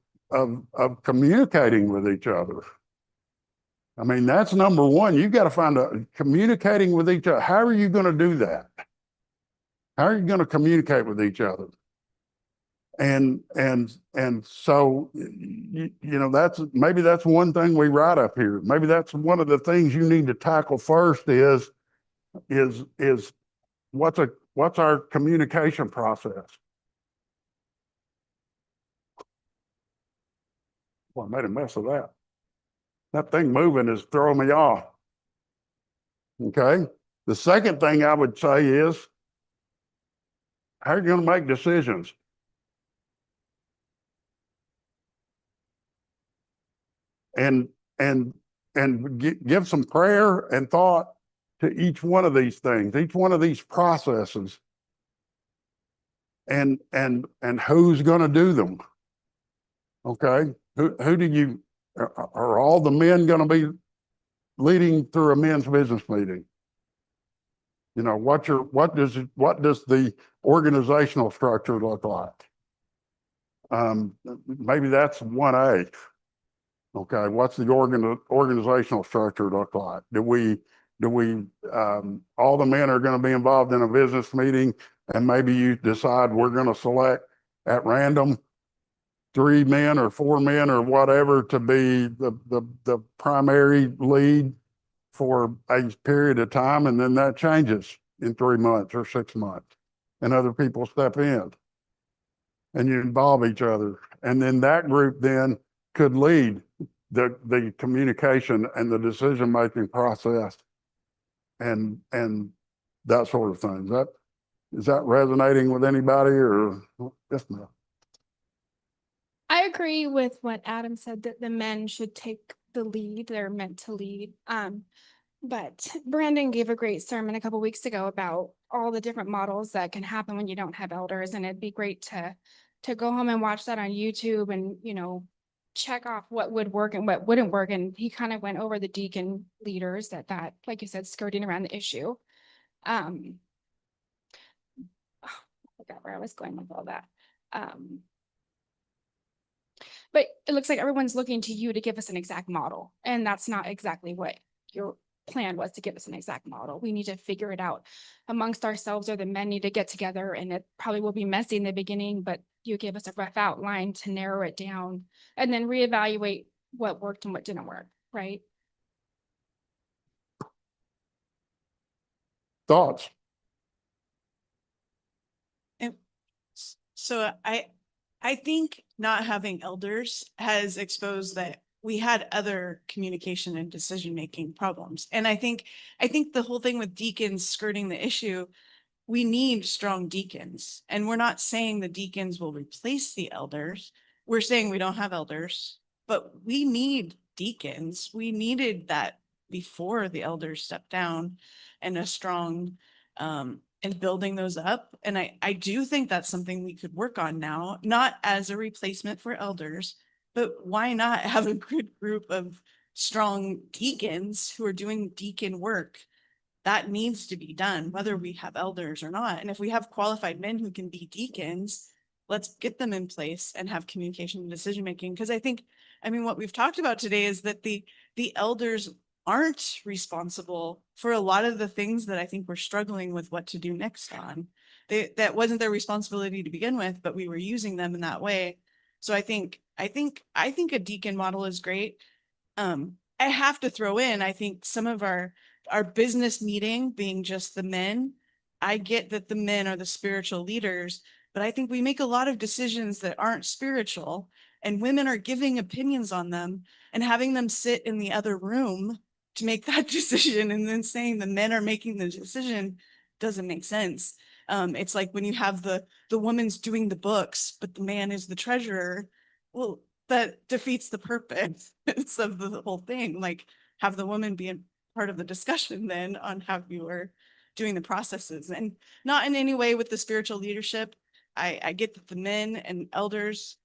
communicating with each other. I mean, that's number one. You've got to find communicating with each other. How are you going to do that? How are you going to communicate with each other? And so, you know, maybe that's one thing we write up here. Maybe that's one of the things you need to tackle first is what's our communication process? Well, I made a mess of that. That thing moving is throwing me off. Okay. The second thing I would say is, how are you going to make decisions? And give some prayer and thought to each one of these things, each one of these processes, and who's going to do them. Okay. Who do you, are all the men going to be leading through a men's business meeting? You know, what does the organizational structure look like? Maybe that's 1A. Okay, what's the organizational structure look like? Do we all the men are going to be involved in a business meeting, and maybe you decide we're going to select at random 3 men or 4 men or whatever to be the primary lead for a period of time, and then that changes in 3 months or 6 months, and other people step in, and you involve each other, and then that group then could lead the communication and the decision-making process and that sort of thing. Is that resonating with anybody, or yes, no? I agree with what Adam said, that the men should take the lead. They're meant to lead. But Brandon gave a great sermon a couple weeks ago about all the different models that can happen when you don't have elders. And it'd be great to go home and watch that on YouTube and, you know, check off what would work and what wouldn't work. And he kind of went over the deacon leaders that, like you said, skirting around the issue. I forgot where I was going with all that. But it looks like everyone's looking to you to give us an exact model. And that's not exactly what your plan was, to give us an exact model. We need to figure it out amongst ourselves, or the men need to get together, and it probably will be messy in the beginning, but you gave us a rough outline to narrow it down and then reevaluate what worked and what didn't work, right? Thoughts? So I think not having elders has exposed that we had other communication and decision-making problems. And I think the whole thing with deacons skirting the issue, we need strong deacons. And we're not saying the deacons will replace the elders. We're saying we don't have elders, but we need deacons. We needed that before the elders stepped down, and a strong, and building those up. And I do think that's something we could work on now, not as a replacement for elders, but why not have a good group of strong deacons who are doing deacon work? That needs to be done, whether we have elders or not. And if we have qualified men who can be deacons, let's get them in place and have communication and decision-making. Because I mean, what we've talked about today is that the elders aren't responsible for a lot of the things that I think we're struggling with what to do next on. That wasn't their responsibility to begin with, but we were using them in that way. So I think a deacon model is great. I have to throw in, I think some of our business meeting being just the men, I get that the men are the spiritual leaders, but I think we make a lot of decisions that aren't spiritual, and women are giving opinions on them and having them sit in the other room to make that decision, and then saying the men are making the decision. doesn't make sense. It's like when you have the woman's doing the books, but the man is the treasurer. Well, that defeats the purpose of the whole thing. Like, have the woman be a part of the discussion then on how you are doing the processes, and not in any way with the spiritual leadership. I get that the men and elders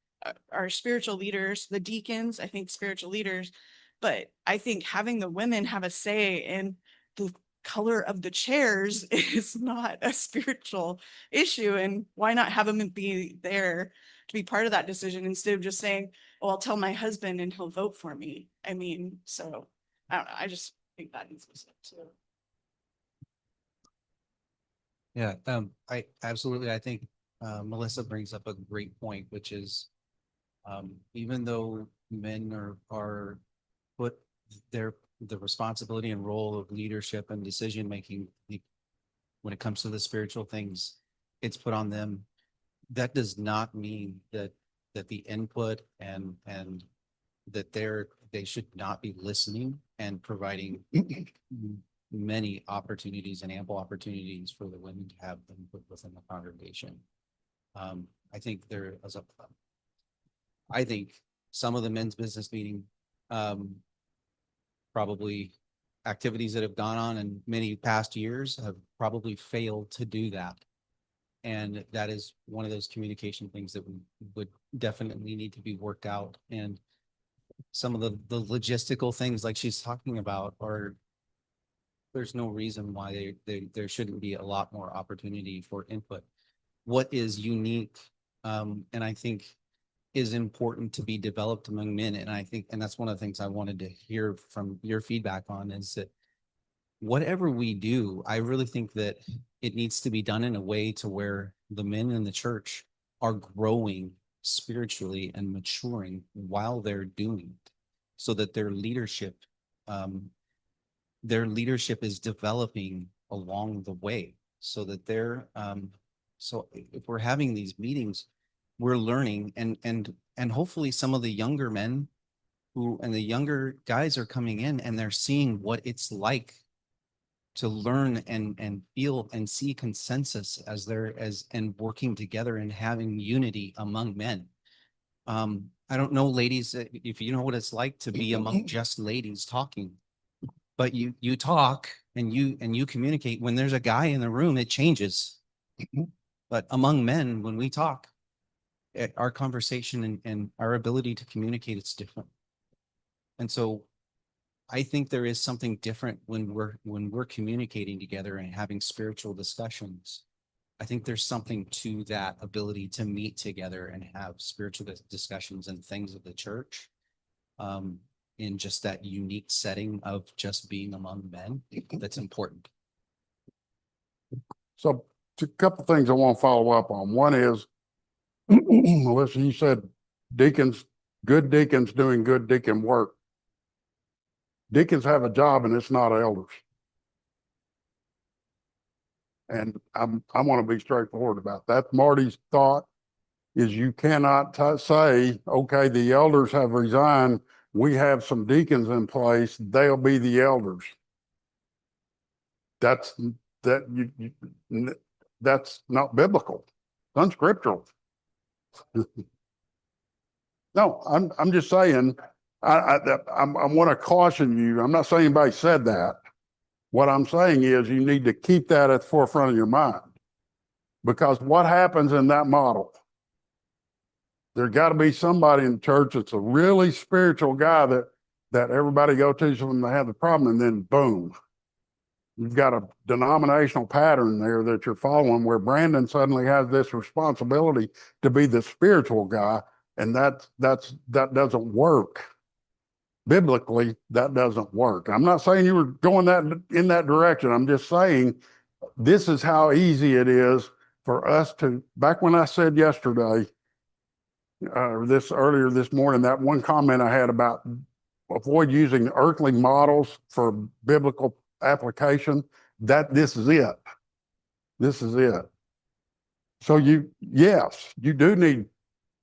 are spiritual leaders, the deacons, I think spiritual leaders, but I think having the women have a say in the color of the chairs is not a spiritual issue. And why not have them be there to be part of that decision instead of just saying, oh, I'll tell my husband and he'll vote for me. I mean, so I don't know. I just think that needs to be said too. Yeah, I absolutely, I think Melissa brings up a great point, which is even though men are put the responsibility and role of leadership and decision making when it comes to the spiritual things, it's put on them. That does not mean that the input and that they should not be listening and providing many opportunities and ample opportunities for the women to have input within the congregation. I think I think some of the men's business meeting, probably activities that have gone on in many past years have probably failed to do that. And that is one of those communication things that would definitely need to be worked out. And some of the logistical things like she's talking about there's no reason why there shouldn't be a lot more opportunity for input. What is unique, and I think is important to be developed among men. And I think, and that's one of the things I wanted to hear from your feedback on, is that whatever we do, I really think that it needs to be done in a way to where the men in the church are growing spiritually and maturing while they're doing it, so that their leadership is developing along the way, so that so if we're having these meetings, we're learning, and hopefully some of the younger men and the younger guys are coming in and they're seeing what it's like to learn and feel and see consensus and working together and having unity among men. I don't know, ladies, if you know what it's like to be among just ladies talking, but you talk and you communicate. When there's a guy in the room, it changes. But among men, when we talk, our conversation and our ability to communicate, it's different. And so I think there is something different when we're communicating together and having spiritual discussions. I think there's something to that ability to meet together and have spiritual discussions and things of the church, in just that unique setting of just being among men. That's important. So a couple of things I want to follow up on. One is, Melissa, you said good deacons doing good deacon work. Deacons have a job and it's not elders. And I want to be straightforward about that. Marty's thought is you cannot say, okay, the elders have resigned. We have some deacons in place. They'll be the elders. That's not biblical. It's unscriptural. No, I'm just saying, I want to caution you. I'm not saying anybody said that. What I'm saying is you need to keep that at the forefront of your mind, because what happens in that model, there's got to be somebody in the church that's a really spiritual guy that everybody go to when they have the problem, and then boom, you've got a denominational pattern there that you're following, where Brandon suddenly has this responsibility to be the spiritual guy, and that doesn't work. Biblically, that doesn't work. I'm not saying you were going in that direction. I'm just saying this is how easy it is for us to, back when I said yesterday, earlier this morning, that one comment I had about avoid using earthly models for biblical application, that this is it. This is it. So yes, you do need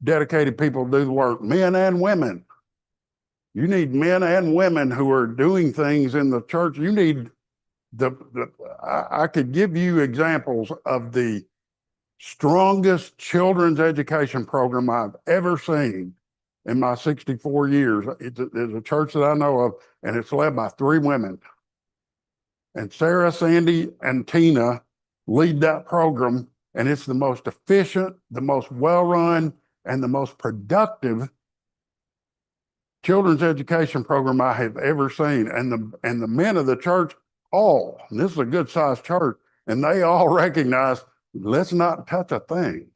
dedicated people to do the work, men and women. You need men and women who are doing things in the church. You need I could give you examples of the strongest children's education program I've ever seen in my 64 years. It's a church that I know of, and it's led by 3 women. And Sarah, Sandy, and Tina lead that program, and it's the most efficient, the most well-run, and the most productive children's education program I have ever seen. And the men of the church all, and this is a good sized church, and they all recognize, let's not touch a thing.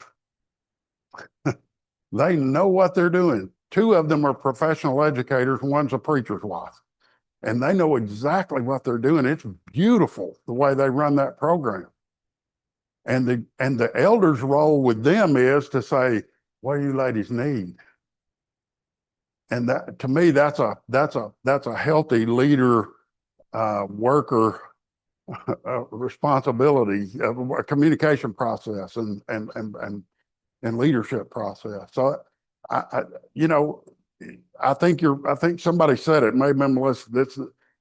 They know what they're doing. 2 of them are professional educators, one's a preacher's wife. And they know exactly what they're doing. It's beautiful the way they run that program. And the elders' role with them is to say, what do you ladies need? And that, to me, that's a healthy leader, worker responsibility of a communication process and leadership process. So I think somebody said it, maybe Melissa,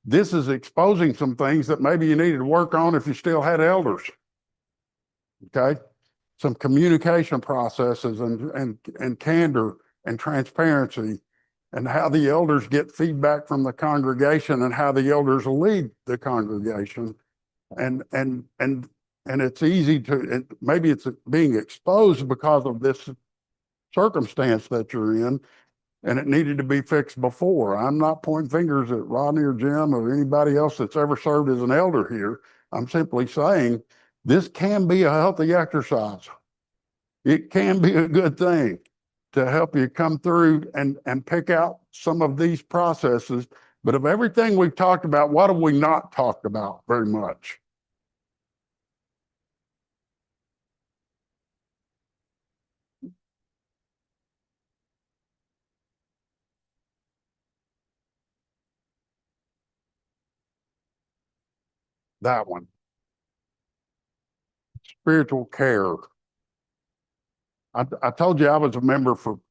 this is exposing some things that maybe you needed to work on if you still had elders. Okay. Some communication processes and candor and transparency, and how the elders get feedback from the congregation and how the elders lead the congregation. And it's easy to, maybe it's being exposed because of this circumstance that you're in, and it needed to be fixed before. I'm not pointing fingers at Rodney or Jim or anybody else that's ever served as an elder here. I'm simply saying this can be a healthy exercise. It can be a good thing to help you come through and pick out some of these processes. But of everything we've talked about, what have we not talked about very much? That one. Spiritual care. I told you I was a member from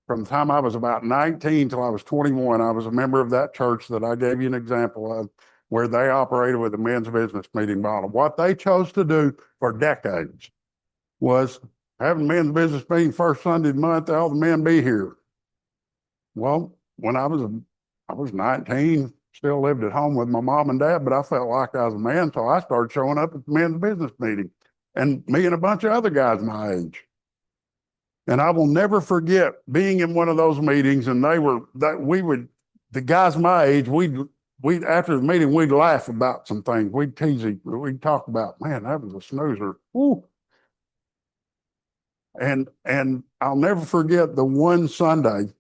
the time I was about 19 till I was 21. I was a member of that church that I gave you an example of, where they operated with a men's business meeting model. What they chose to do for decades was having men's business meeting first Sunday of the month, all the men be here. Well, when I was 19, still lived at home with my mom and dad, but I felt like I was a man, so I started showing up at the men's business meeting, and me and a bunch of other guys my age. And I will never forget being in one of those meetings, and the guys my age, we'd after the meeting, we'd laugh about some things. We'd tease each other. We'd talk about, man, that was a snoozer. Woo. And I'll never forget the one Sunday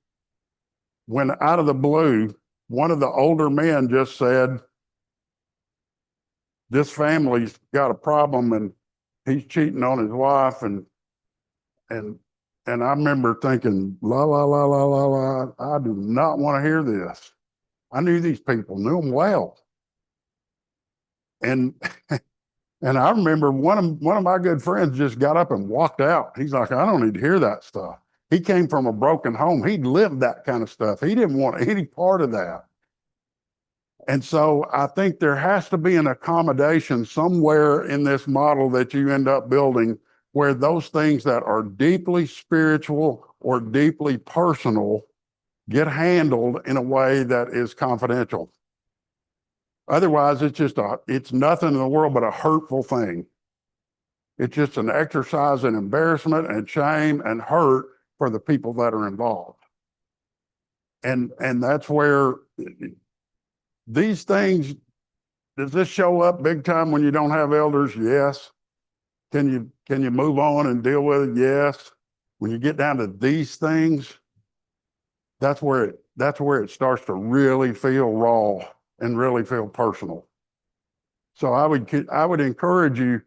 when, out of the blue, one of the older men just said, this family's got a problem and he's cheating on his wife. And I remember thinking, la, la, la, la, la, la, I do not want to hear this. I knew these people, knew them well. And I remember one of my good friends just got up and walked out. He's like, I don't need to hear that stuff. He came from a broken home. He'd lived that kind of stuff. He didn't want any part of that. And so I think there has to be an accommodation somewhere in this model that you end up building, where those things that are deeply spiritual or deeply personal get handled in a way that is confidential. Otherwise, it's nothing in the world but a hurtful thing. It's just an exercise in embarrassment and shame and hurt for the people that are involved. And that's where these things, does this show up big time when you don't have elders? Yes. Can you move on and deal with it? Yes. When you get down to these things, that's where it starts to really feel raw and really feel personal. So I would encourage you,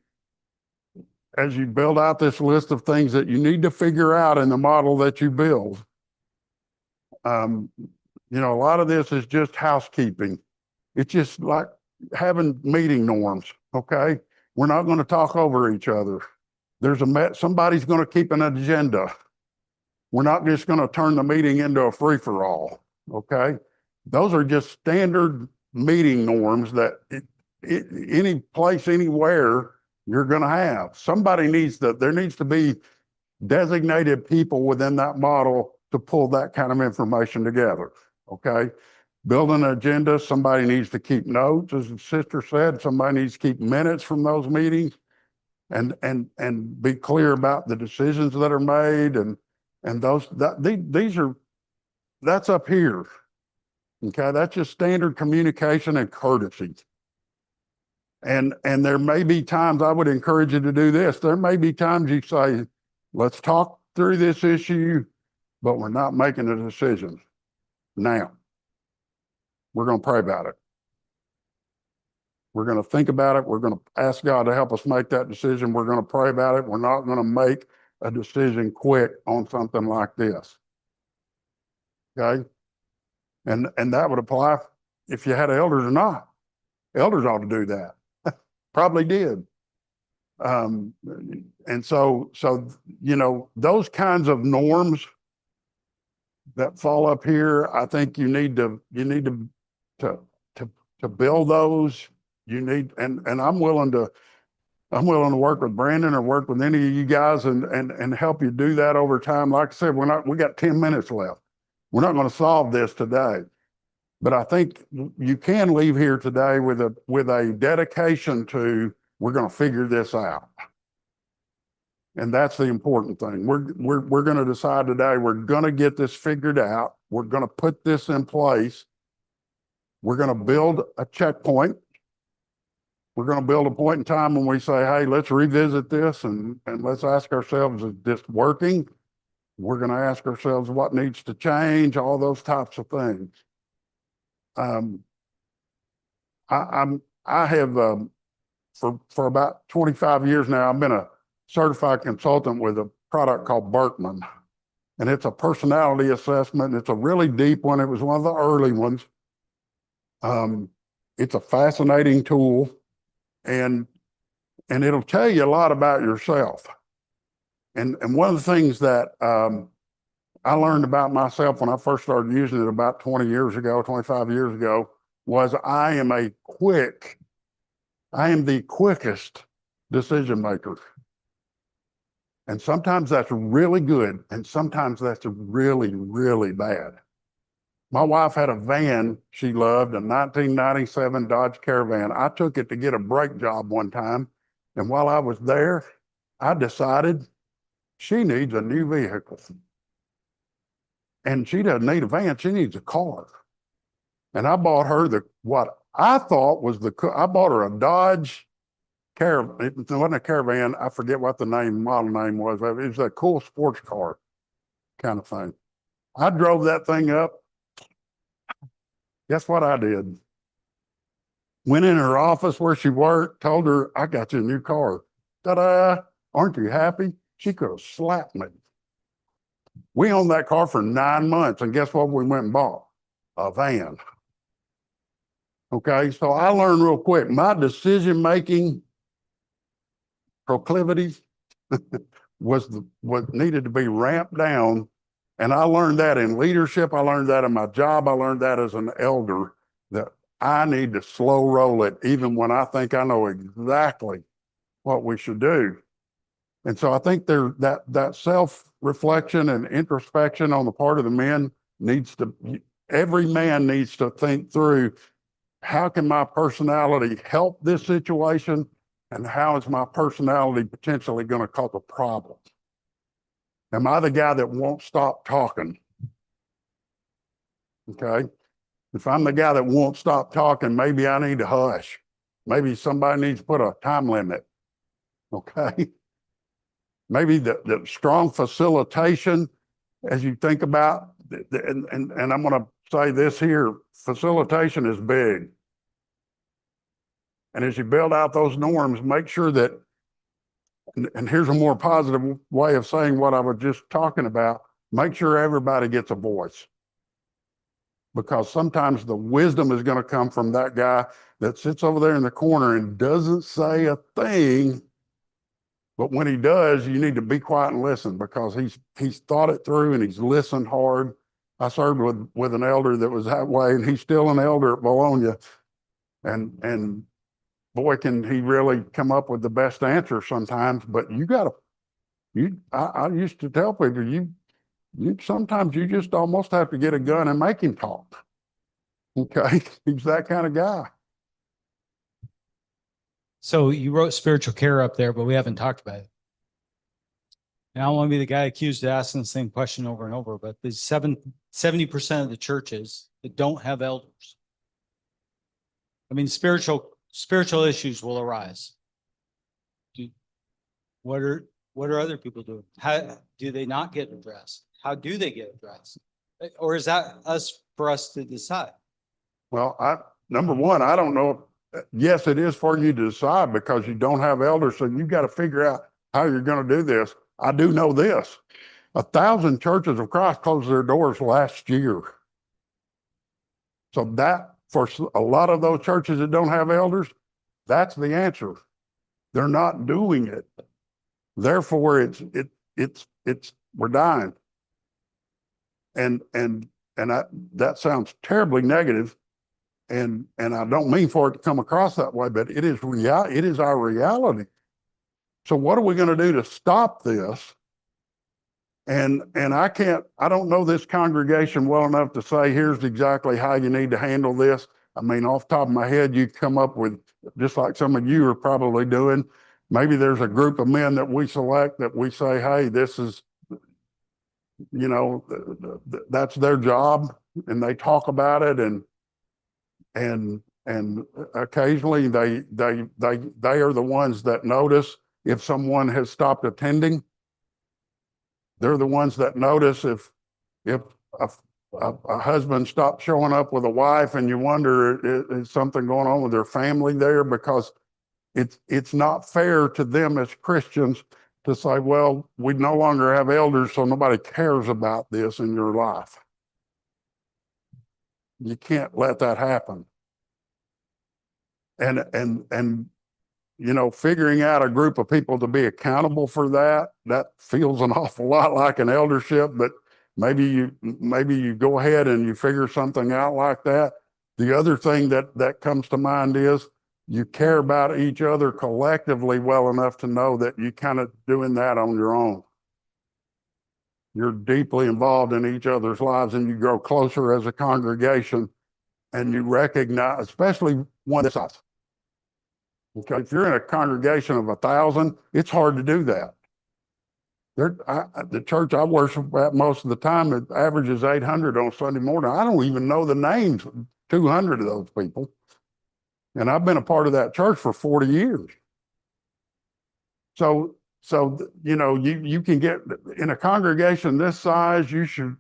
as you build out this list of things that you need to figure out in the model that you build. A lot of this is just housekeeping. It's just like having meeting norms. Okay. We're not going to talk over each other. Somebody's going to keep an agenda. We're not just going to turn the meeting into a free-for-all. Okay. Those are just standard meeting norms that any place, anywhere you're going to have. There needs to be designated people within that model to pull that kind of information together. Okay. Build an agenda. Somebody needs to keep notes, as the sister said. Somebody needs to keep minutes from those meetings and be clear about the decisions that are made and that's up here. Okay. That's just standard communication and courtesy. And there may be times I would encourage you to do this. There may be times you say, let's talk through this issue, but we're not making a decision now. We're going to pray about it. We're going to think about it. We're going to ask God to help us make that decision. We're going to pray about it. We're not going to make a decision quick on something like this. Okay. And that would apply if you had elders or not. Elders ought to do that. Probably did. And so, those kinds of norms that fall up here, I think you need to build those. You need, and I'm willing to work with Brandon or work with any of you guys and help you do that over time. Like I said, we got 10 minutes left. We're not going to solve this today, but I think you can leave here today with a dedication to, we're going to figure this out. And that's the important thing. We're going to decide today, we're going to get this figured out. We're going to put this in place. We're going to build a checkpoint. We're going to build a point in time when we say, hey, let's revisit this and let's ask ourselves, is this working? We're going to ask ourselves what needs to change, all those types of things. I have, for about 25 years now, I've been a certified consultant with a product called Berkman. And it's a personality assessment. It's a really deep one. It was one of the early ones. It's a fascinating tool and it'll tell you a lot about yourself. And one of the things that I learned about myself when I first started using it about 25 years ago, was I am the quickest decision maker. And sometimes that's really good. And sometimes that's really, really bad. My wife had a van she loved, a 1997 Dodge Caravan. I took it to get a brake job one time. And while I was there, I decided she needs a new vehicle. And she doesn't need a van, she needs a car. And I bought her what I thought was I bought her a Dodge Caravan. It wasn't a Caravan. I forget what the model name was. It was a cool sports car kind of thing. I drove that thing up. Guess what I did? Went in her office where she worked, told her, I got you a new car. Ta-da! Aren't you happy? She could have slapped me. We owned that car for 9 months, and guess what we went and bought? A van. Okay, so I learned real quick, my decision-making proclivities was what needed to be ramped down. And I learned that in leadership. I learned that in my job. I learned that as an elder, that I need to slow roll it, even when I think I know exactly what we should do. And so I think that self-reflection and introspection on the part of the men every man needs to think through, how can my personality help this situation? And how is my personality potentially going to cause a problem? Am I the guy that won't stop talking? Okay. If I'm the guy that won't stop talking, maybe I need to hush. Maybe somebody needs to put a time limit. Okay. Maybe the strong facilitation, as you think about, and I'm going to say this here, facilitation is big. And as you build out those norms, make sure that, and here's a more positive way of saying what I was just talking about, make sure everybody gets a voice. Because sometimes the wisdom is going to come from that guy that sits over there in the corner and doesn't say a thing. But when he does, you need to be quiet and listen, because he's thought it through and he's listened hard. I served with an elder that was that way, and he's still an elder at Bologna. And boy, can he really come up with the best answer sometimes, but I used to tell people, sometimes you just almost have to get a gun and make him talk. Okay, he's that kind of guy. So you wrote spiritual care up there, but we haven't talked about it. And I don't want to be the guy accused of asking the same question over and over, but the 70% of the churches that don't have elders. I mean, spiritual issues will arise. What are other people doing? How do they not get addressed? How do they get addressed? Or is that for us to decide? Well, number one, I don't know. Yes, it is for you to decide because you don't have elders, so you've got to figure out how you're going to do this. I do know this. 1,000 churches of Christ closed their doors last year. So that, for a lot of those churches that don't have elders, that's the answer. They're not doing it. Therefore, we're dying. And that sounds terribly negative. And I don't mean for it to come across that way, but it is our reality. So what are we going to do to stop this? And I don't know this congregation well enough to say, here's exactly how you need to handle this. I mean, off the top of my head, you come up with, just like some of you are probably doing, maybe there's a group of men that we select that we say, hey, this is, that's their job, and they talk about it, and occasionally they are the ones that notice if someone has stopped attending. They're the ones that notice if a husband stopped showing up with a wife, and you wonder, is something going on with their family there? Because it's not fair to them as Christians to say, well, we no longer have elders, so nobody cares about this in your life. You can't let that happen. And figuring out a group of people to be accountable for that feels an awful lot like an eldership, but maybe you go ahead and you figure something out like that. The other thing that comes to mind is you care about each other collectively well enough to know that you kind of doing that on your own. You're deeply involved in each other's lives, and you grow closer as a congregation, and you recognize, especially one this size. Okay, if you're in a congregation of 1,000, it's hard to do that. The church I worship at most of the time, it averages 800 on Sunday morning. I don't even know the names of 200 of those people. And I've been a part of that church for 40 years. So you can get in a congregation this size, you should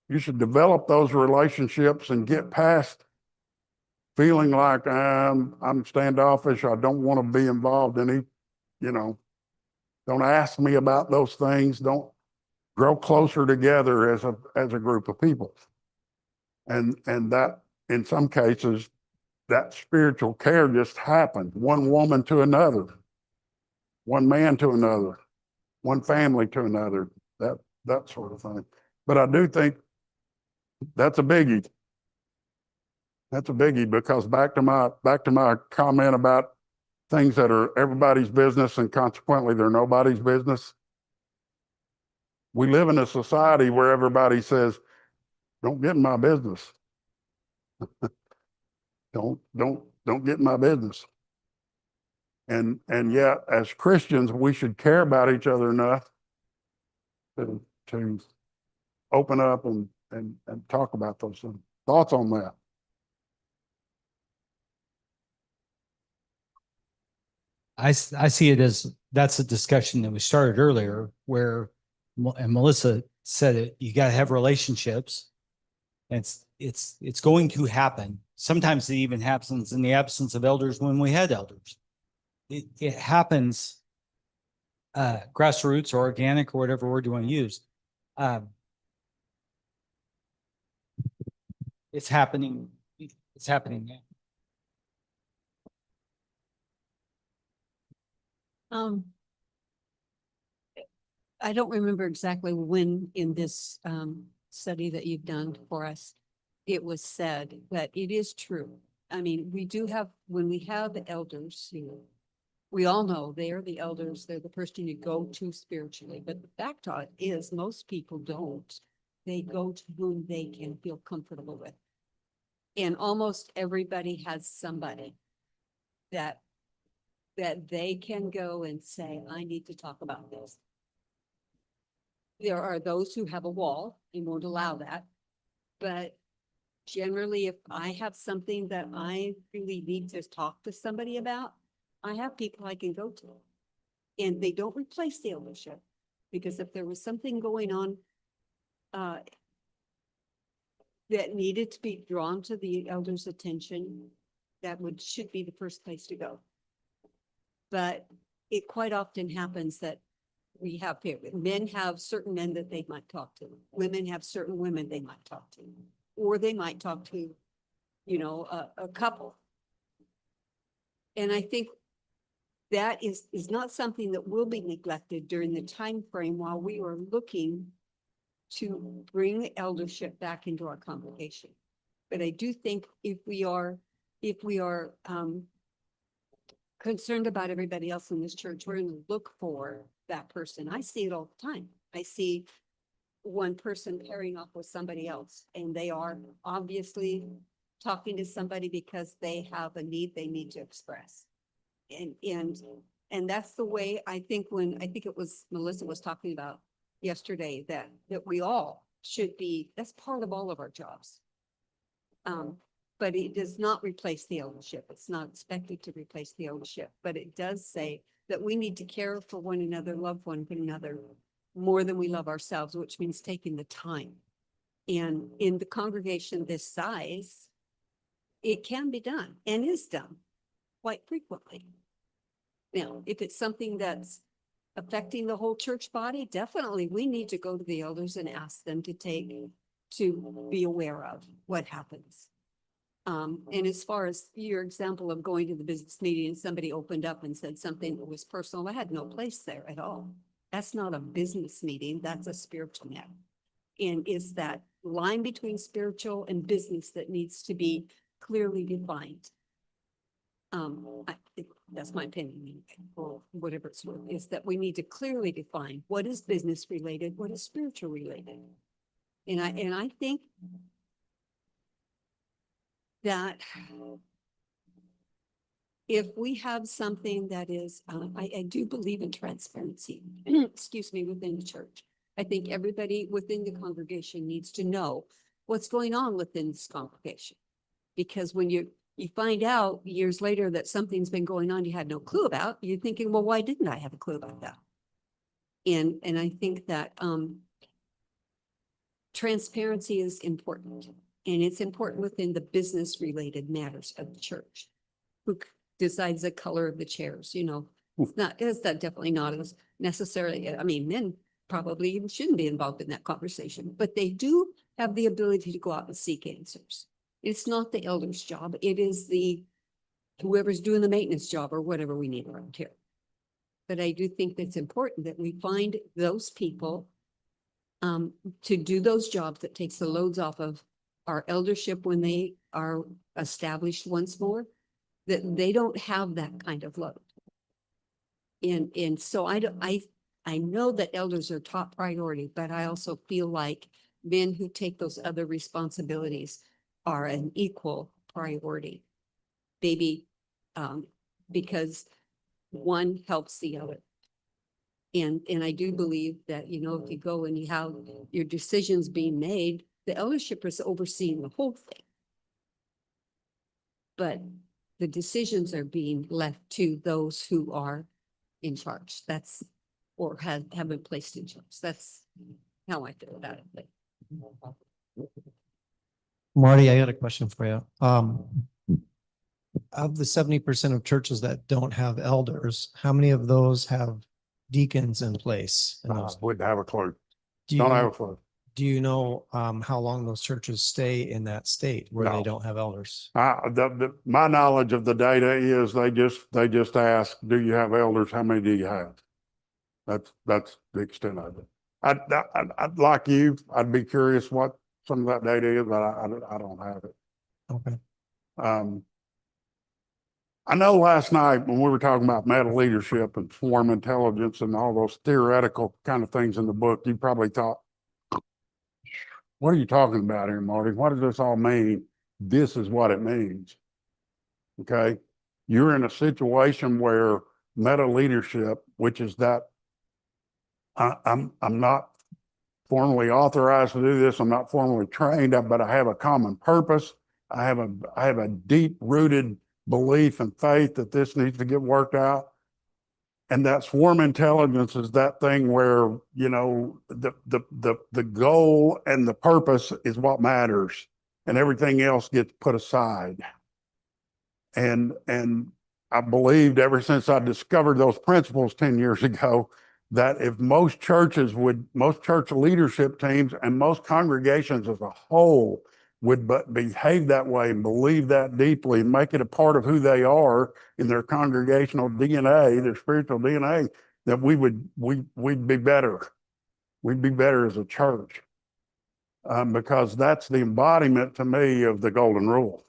develop those relationships and get past feeling like I'm standoffish. I don't want to be involved in it. Don't ask me about those things. Don't grow closer together as a group of people. And that, in some cases, that spiritual care just happened. One woman to another, one man to another, one family to another, that sort of thing. But I do think that's a biggie. That's a biggie, because back to my comment about things that are everybody's business and consequently they're nobody's business. We live in a society where everybody says, don't get in my business. Don't get in my business. And yet, as Christians, we should care about each other enough to open up and talk about those things. Thoughts on that? I see it as that's a discussion that we started earlier where, and Melissa said it, you got to have relationships. And it's going to happen. Sometimes it even happens in the absence of elders when we had elders. It happens grassroots or organic or whatever word you want to use. It's happening. It's happening now. I don't remember exactly when in this study that you've done for us, it was said, but it is true I mean, we do have, when we have the elders here, we all know they're the elders, they're the person you go to spiritually, but the fact of it is most people don't. They go to whom they can feel comfortable with. And almost everybody has somebody that they can go and say, I need to talk about this. There are those who have a wall and won't allow that. But generally, if I have something that I really need to talk to somebody about, I have people I can go to. And they don't replace the eldership, because if there was something going on that needed to be drawn to the elder's attention, should be the first place to go. But it quite often happens that we have, men have certain men that they might talk to. Women have certain women they might talk to. Or they might talk to, a couple. And I think that is not something that will be neglected during the time frame while we are looking to bring the eldership back into our congregation. But I do think if we are concerned about everybody else in this church, we're going to look for that person. I see it all the time. I see one person pairing off with somebody else, and they are obviously talking to somebody because they have a need they need to express. And that's the way I think it was Melissa was talking about yesterday, that we all should be, that's part of all of our jobs. But it does not replace the eldership. It's not expected to replace the eldership, but it does say that we need to care for one another, love one another more than we love ourselves, which means taking the time. And in the congregation this size, it can be done and is done quite frequently. Now, if it's something that's affecting the whole church body, definitely we need to go to the elders and ask them to be aware of what happens. And as far as your example of going to the business meeting and somebody opened up and said something that was personal, I had no place there at all. That's not a business meeting, that's a spiritual matter. And it's that line between spiritual and business that needs to be clearly defined. That's my opinion, or whatever it's worth, is that we need to clearly define what is business related, what is spiritual related. And I think that if we have something that is, I do believe in transparency, excuse me, within the church. I think everybody within the congregation needs to know what's going on within this congregation. Because when you find out years later that something's been going on you had no clue about, you're thinking, well, why didn't I have a clue about that? And I think that transparency is important. And it's important within the business related matters of the church. Who decides the color of the chairs, it's definitely not as necessarily, I mean, men probably even shouldn't be involved in that conversation, but they do have the ability to go out and seek answers. It's not the elder's job. It is whoever's doing the maintenance job or whatever we need around here. But I do think that's important that we find those people to do those jobs that takes the loads off of our eldership when they are established once more, that they don't have that kind of load. And so I know that elders are top priority, but I also feel like men who take those other responsibilities are an equal priority. Maybe because one helps the other. And I do believe that, if you go and you have your decisions being made, the eldership is overseeing the whole thing. But the decisions are being left to those who are in charge. Or have been placed in charge. That's how I feel about it. Marty, I got a question for you. Of the 70% of churches that don't have elders, how many of those have deacons in place? in I those? wouldn't have a clue. Do Don't have a you, clue. do you know how long those churches stay in that state where No. they don't have elders? My knowledge of the data is they just ask, do you have elders? How many do you have? That's the extent of it. I'd like you, I'd be curious what some of that data is, but I don't have it. Okay. I know last night when we were talking about meta leadership and swarm intelligence and all those theoretical kind of things in the book, you probably thought, what are you talking about here, Marty? What does this all mean? This is what it means. Okay. You're in a situation where meta leadership, which is that I'm not formally authorized to do this. I'm not formally trained, but I have a common purpose. I have a deep rooted belief and faith that this needs to get worked out. And that swarm intelligence is that thing where, you know, the goal and the purpose is what matters, and everything else gets put aside. And I believed ever since I discovered those principles 10 years ago, that if most church leadership teams and most congregations as a whole would but behave that way and believe that deeply and make it a part of who they are in their congregational DNA, their spiritual DNA, that we'd be better. We'd be better as a church, because that's the embodiment to me of the golden rule.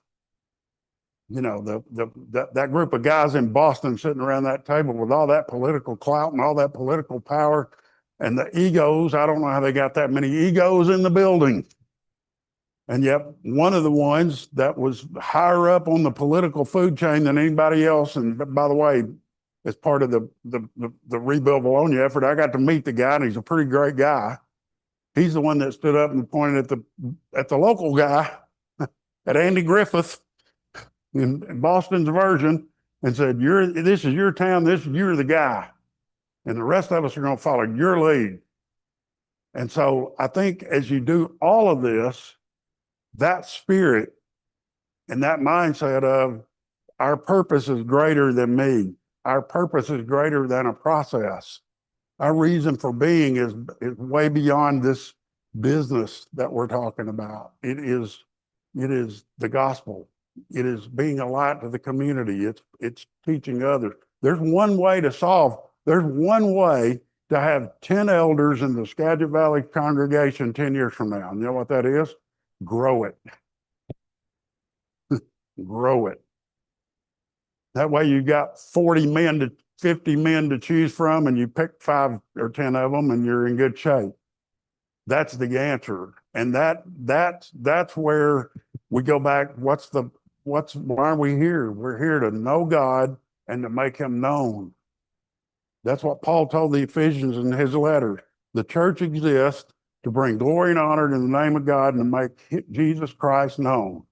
You know, that group of guys in Boston sitting around that table with all that political clout and all that political power and the egos. I don't know how they got that many egos in the building. And yet one of the ones that was higher up on the political food chain than anybody else. And by the way, as part of the Rebuild Bologna effort, I got to meet the guy, and he's a pretty great guy. He's the one that stood up and pointed at the local guy, at Andy Griffith, in Boston's version, and said, this is your town, you're the guy. And the rest of us are going to follow your lead. And so I think as you do all of this, that spirit and that mindset of our purpose is greater than me. Our purpose is greater than a process. Our reason for being is way beyond this business that we're talking about. It is the gospel. It is being a light to the community. It's teaching others. There's one way to have 10 elders in the Skagit Valley congregation 10 years from now. You know what that is? Grow it. Grow it. That way you got 40 men to 50 men to choose from, and you pick 5 or 10 of them and you're in good shape. That's the answer. And that's where we go back. Why are we here? We're here to know God and to make him known. That's what Paul told the Ephesians in his letter. The church exists to bring glory and honor in the name of God and to make Jesus Christ known.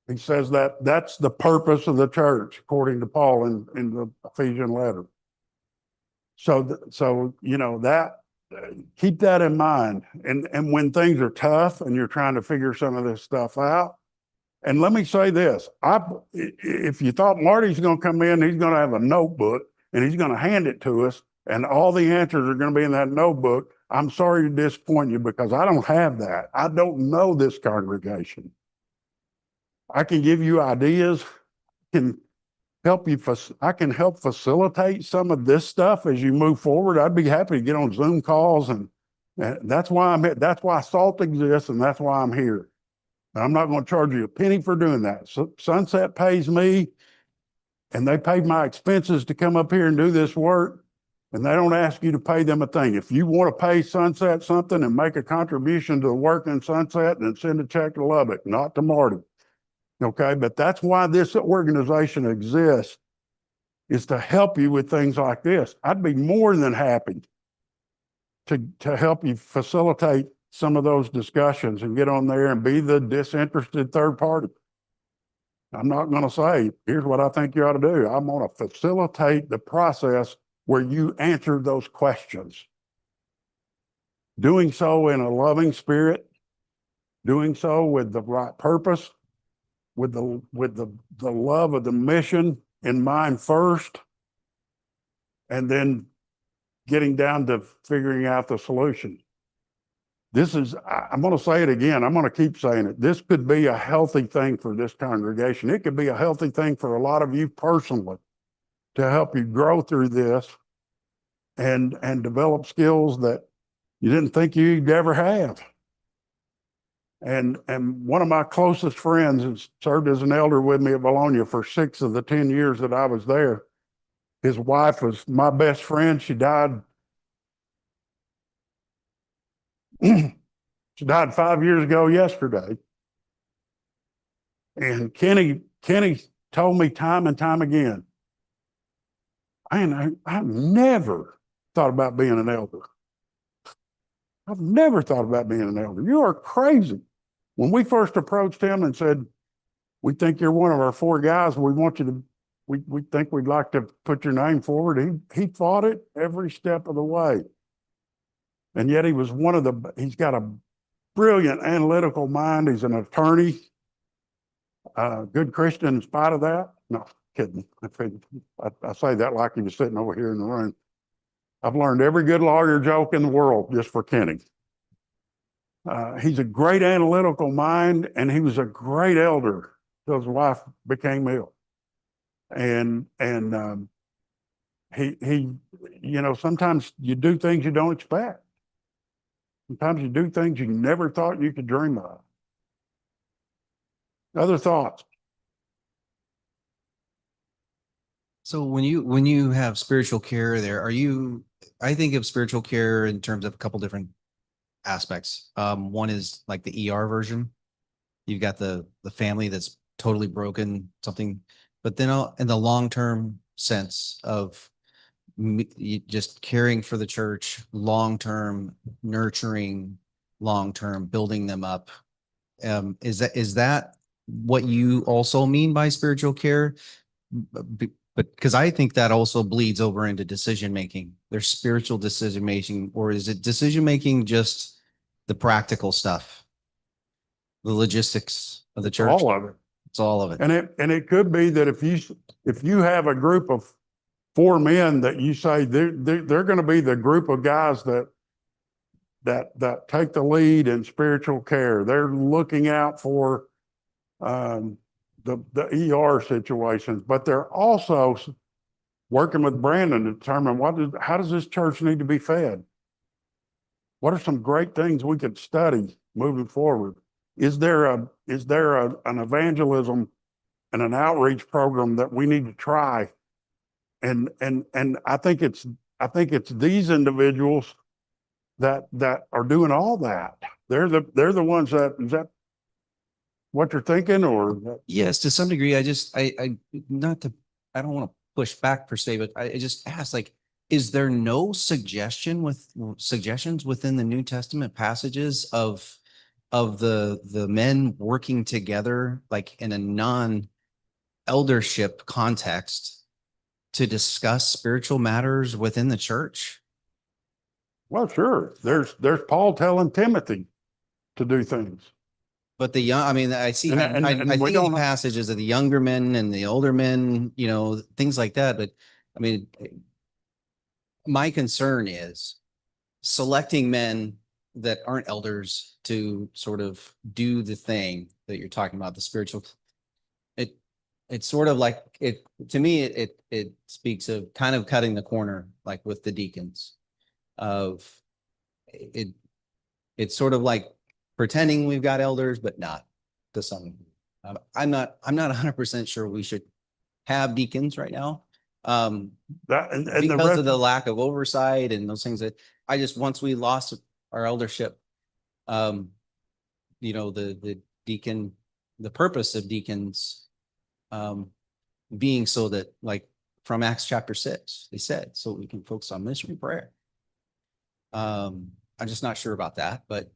He says that's the purpose of the church, according to Paul in the Ephesian letter. So you know that, keep that in mind. And when things are tough and you're trying to figure some of this stuff out, and let me say this, if you thought Marty's going to come in, he's going to have a notebook and he's going to hand it to us, and all the answers are going to be in that notebook, I'm sorry to disappoint you, because I don't have that. I don't know this congregation. I can give you ideas, I can help facilitate some of this stuff as you move forward. I'd be happy to get on Zoom calls, and that's why I'm here. That's why SALT exists, and that's why I'm here. And I'm not going to charge you a penny for doing that. So Sunset pays me, and they paid my expenses to come up here and do this work. And they don't ask you to pay them a thing. If you want to pay Sunset something and make a contribution to the work in Sunset, then send a check to Lubbock, not to Marty. Okay, but that's why this organization exists, is to help you with things like this. I'd be more than happy to help you facilitate some of those discussions and get on there and be the disinterested third party. I'm not going to say, here's what I think you ought to do. I'm going to facilitate the process where you answer those questions. Doing so in a loving spirit, doing so with the right purpose, with the love of the mission in mind first, and then getting down to figuring out the solution. I'm going to say it again. I'm going to keep saying it. This could be a healthy thing for this congregation. It could be a healthy thing for a lot of you personally, to help you grow through this and develop skills that you didn't think you'd ever have. And one of my closest friends has served as an elder with me at Bologna for 6 of the 10 years that I was there. His wife was my best friend. She died. She died 5 years ago yesterday. And Kenny told me time and time again, I've never thought about being an elder. I've never thought about being an elder. You are crazy. When we first approached him and said, we think you're one of our 4 guys, we want you to, we think we'd like to put your name forward. He fought it every step of the way. And yet he was he's got a brilliant analytical mind. He's an attorney, good Christian in spite of that. No, kidding. I say that like he was sitting over here in the room. I've learned every good lawyer joke in the world just for Kenny. He's a great analytical mind, and he was a great elder till his wife became ill. And he, sometimes you do things you don't expect. Sometimes you do things you never thought you could dream of. Other thoughts? So when you have spiritual care there, I think of spiritual care in terms of a couple different aspects. One is like the ER version. You've got the family that's totally broken, something, but then in the long-term sense of just caring for the church, long-term nurturing, long-term building them up. Is that what you also mean by spiritual care? But because I think that also bleeds over into decision making. There's spiritual decision making, or is it decision making just the practical stuff, the logistics of the church? All of it. It's all of it. And it could be that if you have a group of 4 men that you say they're going to be the group of guys that take the lead in spiritual care. They're looking out for the ER situations, but they're also working with Brandon to determine how does this church need to be fed? What are some great things we could study moving forward? Is there an evangelism and an outreach program that we need to try? And I think it's these individuals that are doing all that. They're the ones is that what you're thinking, or? Yes, to some degree. I don't want to push back per se, but I just ask, like, is there no suggestions within the New Testament passages of the men working together, like in a non-eldership context, to discuss spiritual matters within the church? Well, sure. There's Paul telling Timothy to do things. But the young, I mean, I see, And- I and- and we think don't in know. passages of the younger men and the older men, things like that. But I mean, my concern is selecting men that aren't elders to sort of do the thing that you're talking about, the spiritual. It's sort of like to me, it speaks of kind of cutting the corner, like with the deacons of it. It's sort of like pretending we've got elders, but not to some degree. I'm not 100% sure we should have deacons right now. And the Because rest, of the lack of oversight and those things that once we lost our eldership, the deacon, the purpose of deacons, being so that, like from Acts chapter 6, they said, so we can focus on ministry prayer. I'm just not sure about that, but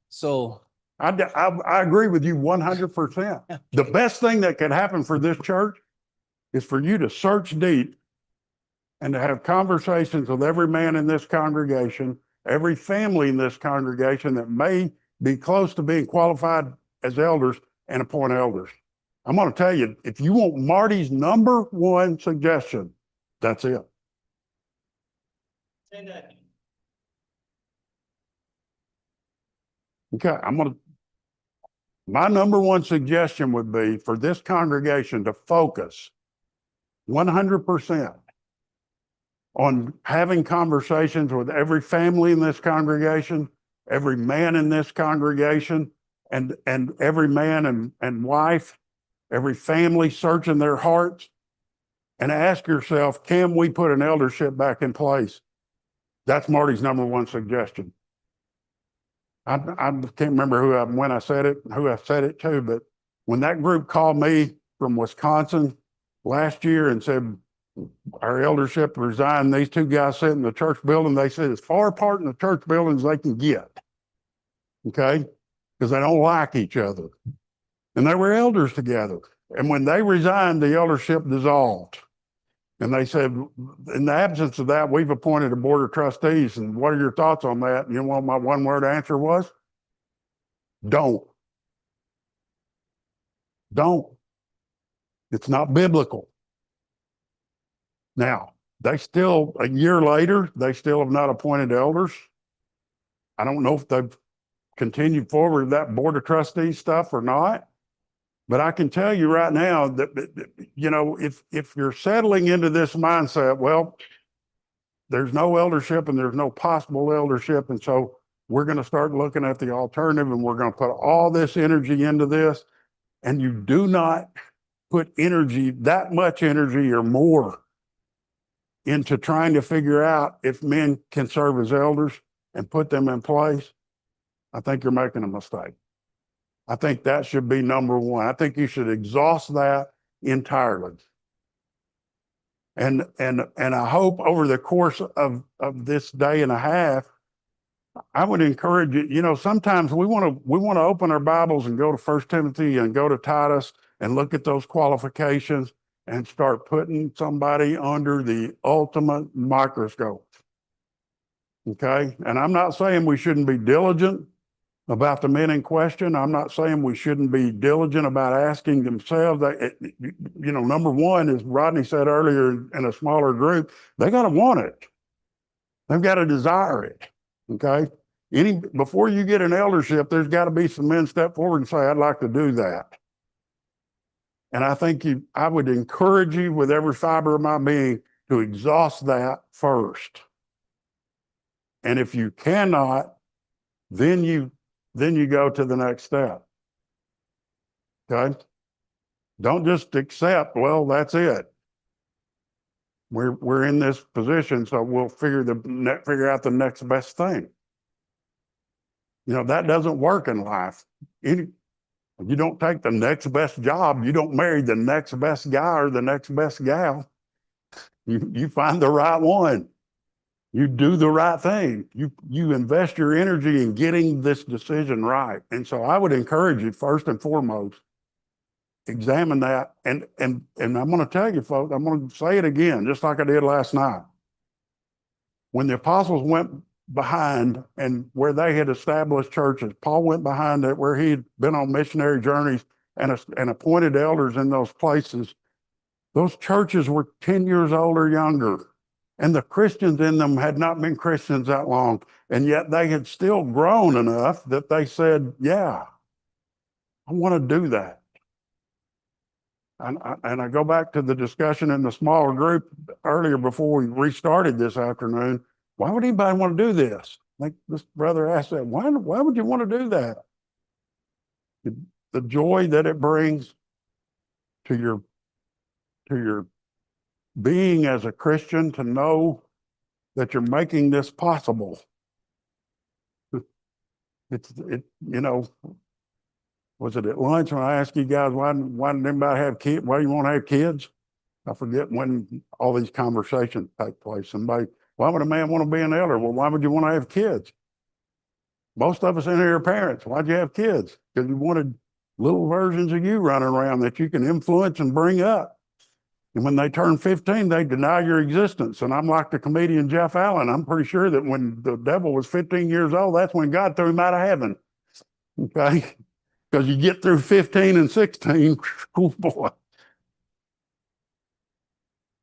so. I agree with you 100%. The best thing that could happen for this church is for you to search deep and to have conversations with every man in this congregation, every family in this congregation that may be close to being qualified as elders, and appoint elders. I'm going to tell you, if you want Marty's #1 suggestion, that's it. Okay, my #1 suggestion would be for this congregation to focus 100% on having conversations with every family in this congregation, every man in this congregation and every man and wife, every family searching their hearts and ask yourself, can we put an eldership back in place? That's Marty's number one suggestion. I can't remember when I said it, who I said it to, but when that group called me from Wisconsin last year and said, our eldership resigned, these two guys sit in the church building, they said as far apart in the church buildings they can get. Okay? Because they don't like each other. And they were elders together. And when they resigned, the eldership dissolved. And they said, in the absence of that, we've appointed a board of trustees. And what are your thoughts on that? And you know what my one word answer was? Don't. Don't. It's not biblical. Now, they still, a year later, they still have not appointed elders. I don't know if they've continued forward with that board of trustees stuff or not. But I can tell you right now that, you know, if you're settling into this mindset, well, there's no eldership and there's no possible eldership. And so we're going to start looking at the alternative and we're going to put all this energy into this. And you do not put energy, that much energy or more, into trying to figure out if men can serve as elders and put them in place. I think you're making a mistake. I think that should be number one. I think you should exhaust that entirely. And I hope over the course of this day and a half, I would encourage you, you know, sometimes we want to open our Bibles and go to 1 Timothy and go to Titus and look at those qualifications and start putting somebody under the ultimate microscope. Okay? And I'm not saying we shouldn't be diligent about the men in question. I'm not saying we shouldn't be diligent about asking themselves. You know, number one, as Rodney said earlier, in a smaller group, they got to want it. They've got to desire it. Okay. Before you get an eldership, there's got to be some men step forward and say, I'd like to do that. And I think I would encourage you with every fiber of my being to exhaust that first. And if you cannot, then you go to the next step. Okay? Don't just accept, well, that's it. We're in this position, so we'll figure out the next best thing. You know, that doesn't work in life. You don't take the next best job. You don't marry the next best guy or the next best gal. You find the right one. You do the right thing. You invest your energy in getting this decision right. And so I would encourage you, first and foremost, examine that. And I'm going to tell you, folks, I'm going to say it again, just like I did last night. When the apostles went behind and where they had established churches, Paul went behind it where he had been on missionary journeys and appointed elders in those places. Those churches were 10 years old or younger. And the Christians in them had not been Christians that long. And yet they had still grown enough that they said, yeah, I want to do that. And I go back to the discussion in the smaller group earlier before we restarted this afternoon. Why would anybody want to do this? Like this brother asked that, why would you want to do that? The joy that it brings to your being as a Christian, to know that you're making this possible. You know, was it at lunch when I asked you guys, why didn't anybody have kids? Why do you want to have kids? I forget when all these conversations take place. Why would a man want to be an elder? Well, why would you want to have kids? Most of us in here are parents. Why'd you have kids? Because you wanted little versions of you running around that you can influence and bring up. And when they turn 15, they deny your existence. And I'm like the comedian Jeff Allen. I'm pretty sure that when the devil was 15 years old, that's when God threw him out of heaven. Okay? Because you get through 15 and 16, oh boy.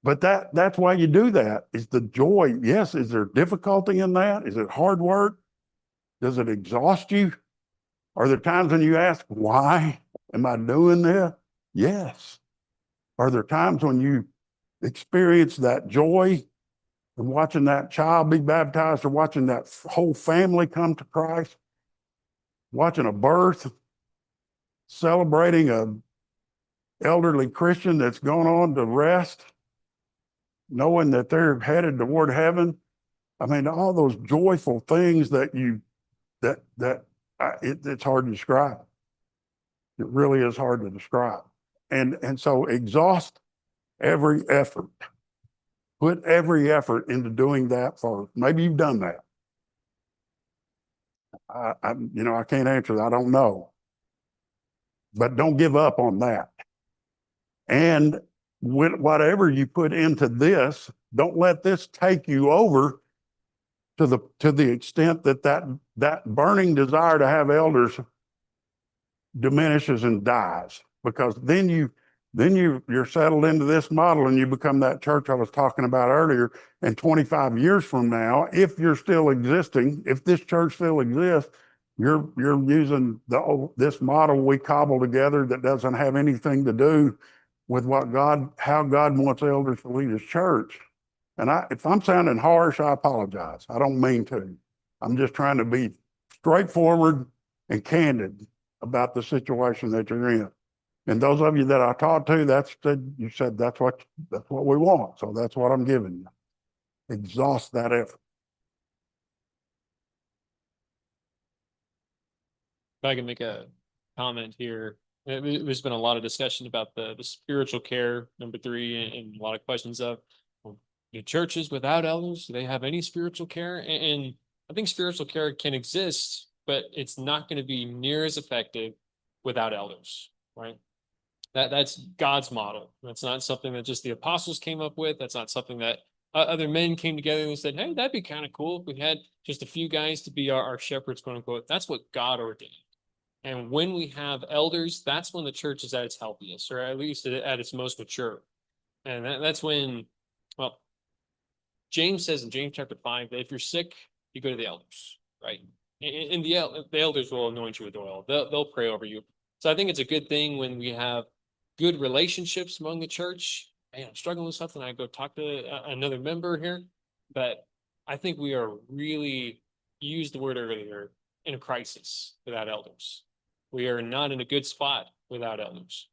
But that's why you do that, is the joy. Yes, is there difficulty in that? Is it hard work? Does it exhaust you? Are there times when you ask, why am I doing this? Yes. Are there times when you experience that joy and watching that child be baptized, or watching that whole family come to Christ, watching a birth, celebrating a elderly Christian that's gone on to rest, knowing that they're headed toward heaven. I mean, all those joyful things that it's hard to describe. It really is hard to describe. And so exhaust every effort. Put every effort into doing that first. Maybe you've done that. I can't answer that. I don't know. But don't give up on that. And whatever you put into this, don't let this take you over to the extent that burning desire to have elders diminishes and dies, because then you're settled into this model and you become that church I was talking about earlier. And 25 years from now, if you're still existing, if this church still exists, you're using this model we cobble together that doesn't have anything to do with how God wants elders to lead his church. And if I'm sounding harsh, I apologize. I don't mean to. I'm just trying to be straightforward and candid about the situation that you're in. And those of you that I talked to, you said that's what we want. So that's what I'm giving you. Exhaust that effort. If I can make a comment here, there's been a lot of discussion about the spiritual care, number 3, and a lot of questions of, well, do churches without elders, do they have any spiritual care? And I think spiritual care can exist, but it's not going to be near as effective without elders, right? That's God's model. That's not something that just the apostles came up with. That's not something that other men came together and said, hey, that'd be kind of cool if we had just a few guys to be our shepherds, quote unquote. That's what God ordained. And when we have elders, that's when the church is at its healthiest, or at least at its most mature. And that's when, well, James says in James chapter 5 that if you're sick, you go to the elders, right? And the elders will anoint you with oil. They'll pray over you. So I think it's a good thing when we have good relationships among the church. Man, I'm struggling with something. I go talk to another member here. But I think we are really, you used the word earlier, in a crisis without elders. We are not in a good spot without elders.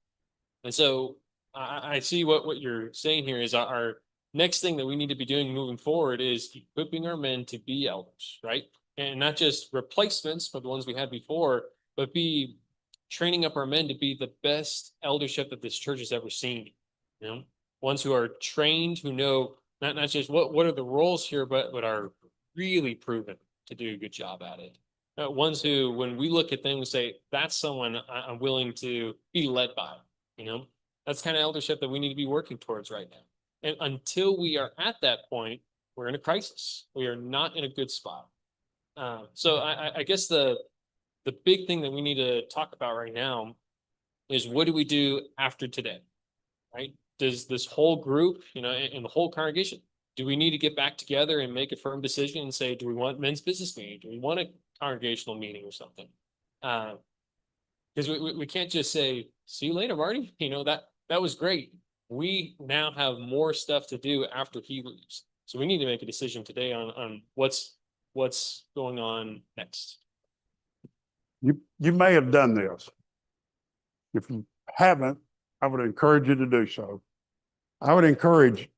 And so I see what you're saying here is our next thing that we need to be doing moving forward is equipping our men to be elders, right? And not just replacements for the ones we had before, but be training up our men to be the best eldership that this church has ever seen. You know, ones who are trained, who know not just what are the roles here, but are really proven to do a good job at it. Ones who, when we look at them, we say, that's someone I'm willing to be led by. You know, that's kind of eldership that we need to be working towards right now. And until we are at that point, we're in a crisis. We are not in a good spot. So I guess the big thing that we need to talk about right now is, what do we do after today, right? Does this whole group, and the whole congregation, do we need to get back together and make a firm decision and say, do we want men's business meeting? Do we want a congregational meeting or something? Because we can't just say, see you later, Marty. That was great. We now have more stuff to do after he leaves. So we need to make a decision today on what's going on next. You may have done this. If you haven't, I would encourage you to do so. I would encourage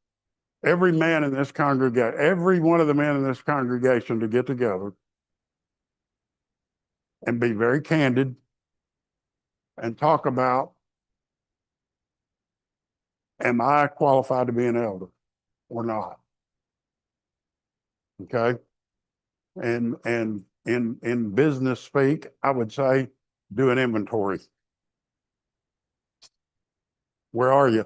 every man in this congregation, every one of the men in this congregation, to get together and be very candid and talk about, am I qualified to be an elder or not? Okay. And in business speak, I would say, do an inventory. Where are you?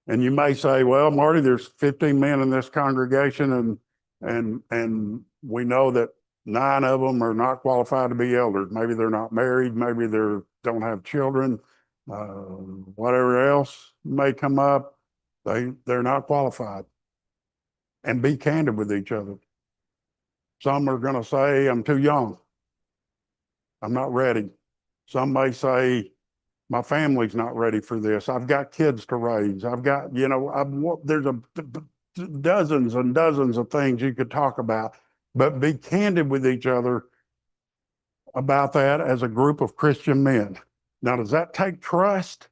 And you may say, well, Marty, there's 15 men in this congregation, and we know that 9 of them are not qualified to be elders. Maybe they're not married, maybe they don't have children, whatever else may come up, they're not qualified. And be candid with each other. Some are going to say, I'm too young. I'm not ready. Some may say, my family's not ready for this. I've got kids to raise. I've got, dozens and dozens of things you could talk about, but be candid with each other about that as a group of Christian men. Now, does that take trust?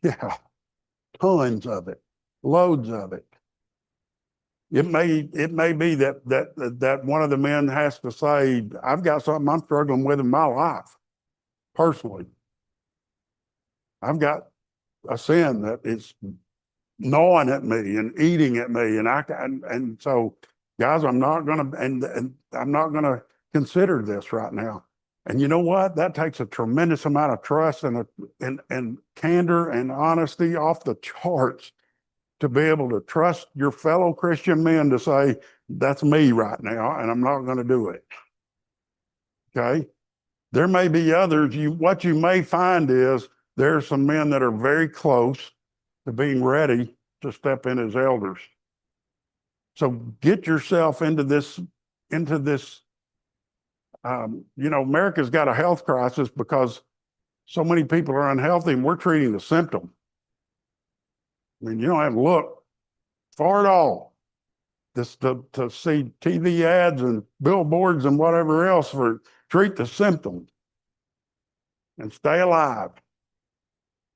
Yeah, tons of it, loads of it. It may be that one of the men has to say, I've got something I'm struggling with in my life, personally. I've got a sin that is gnawing at me and eating at me, and so, guys, I'm not gonna and I'm not gonna consider this right now. And you know what? That takes a tremendous amount of trust and candor and honesty off the charts to be able to trust your fellow Christian men to say, that's me right now, and I'm not going to do it. Okay? There may be others. What you may find is there are some men that are very close to being ready to step in as elders. So get yourself into this, America's got a health crisis because so many people are unhealthy and we're treating the symptom. I mean, you don't have to look far at all just to see TV ads and billboards and whatever else for treat the symptom and stay alive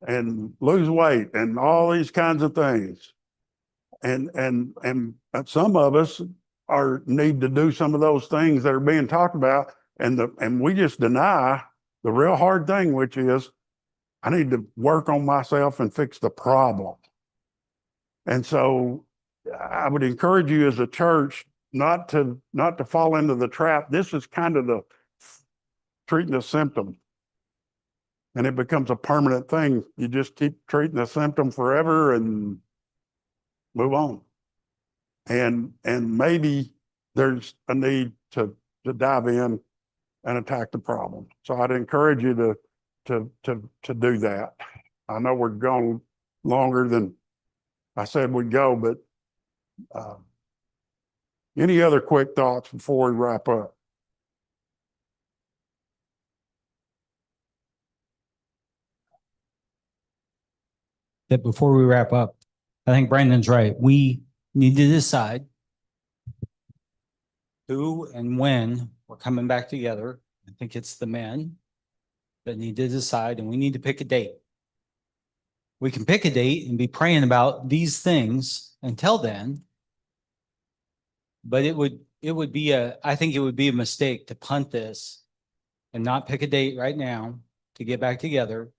and lose weight and all these kinds of things. And some of us need to do some of those things that are being talked about, and we just deny the real hard thing, which is I need to work on myself and fix the problem. And so I would encourage you as a church not to fall into the trap. This is kind of the treating a symptom, and it becomes a permanent thing. You just keep treating the symptom forever and move on. And maybe there's a need to dive in and attack the problem. So I'd encourage you to do that. I know we're going longer than I said we'd go, but any other quick thoughts before we wrap up? That before we wrap up, I think Brandon's right. We need to decide who and when we're coming back together. I think it's the men that need to decide, and we need to pick a date. We can pick a date and be praying about these things until then. But I think it would be a mistake to punt this and not pick a date right now to get back together.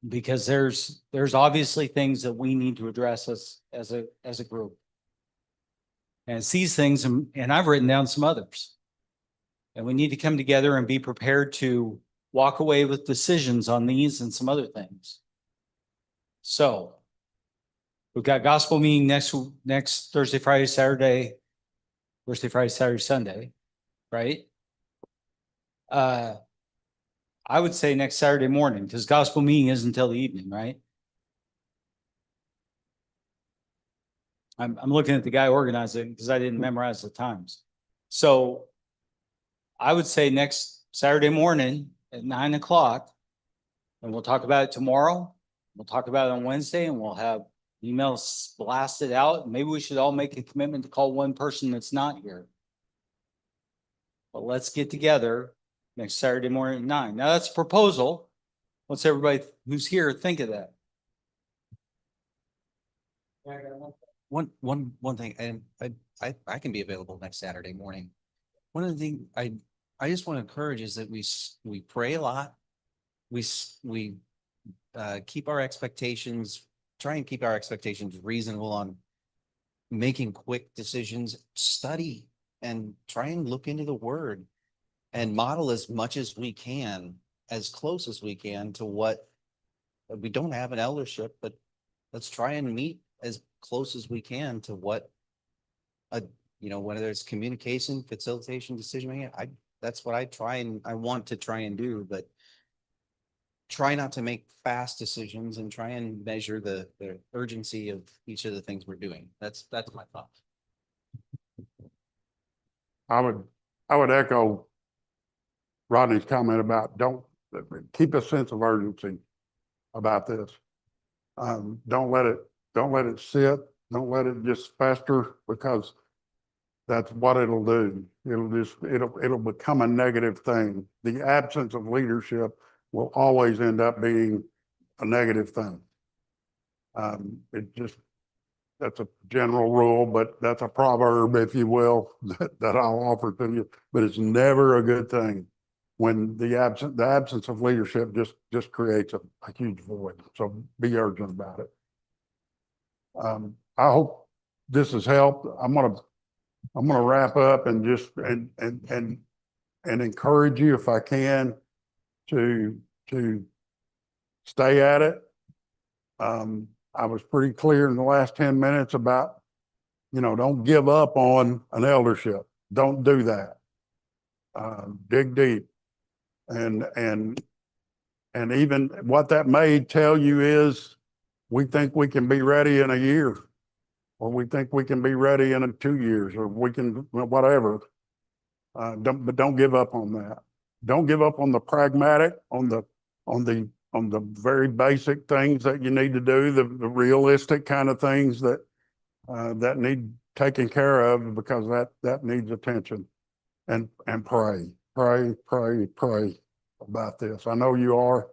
Because there's obviously things that we need to address as a group. And it's these things, and I've written down some others. And we need to come together and be prepared to walk away with decisions on these and some other things. So we've got gospel meeting next Thursday, Friday, Saturday, Sunday, right? I would say next Saturday morning, because gospel meeting isn't until the evening, right? I'm looking at the guy organizing because I didn't memorize the times. So I would say next Saturday morning at 9 o'clock, and we'll talk about it tomorrow. We'll talk about it on Wednesday, and we'll have emails blasted out. Maybe we should all make a commitment to call one person that's not here. But let's get together next Saturday morning at 9. Now that's a proposal. What's everybody who's here think of that? One thing, and I can be available next Saturday morning. One of the things I just want to encourage is that we pray a lot. We keep our expectations, try and keep our expectations reasonable on making quick decisions, study and try and look into the word and model as much as we can, as close as we can to what we don't have an eldership, but let's try and meet as close as we can to what whether it's communication, facilitation, decision making. That's what I want to try and do, but try not to make fast decisions and try and measure the urgency of each of the things we're doing. That's my thought. I would echo Rodney's comment about keep a sense of urgency about this. Don't let it sit Don't let it just fester, because that's what it'll do. It'll become a negative thing. The absence of leadership will always end up being a negative thing. That's a general rule, but that's a proverb, if you will, that I'll offer to you. But it's never a good thing when the absence of leadership just creates a huge void. So be urgent about it. I hope this has helped. I'm gonna wrap up and just and encourage you, if I can, to stay at it. I was pretty clear in the last 10 minutes about, don't give up on an eldership. Don't do that. Dig deep. And even what that may tell you is, we think we can be ready in a year, or we think we can be ready in 2 years, or we can, whatever. But don't give up on that. Don't give up on the pragmatic, on the very basic things that you need to do, the realistic kind of things that need taken care of, because that needs attention. And pray about this. I know you are,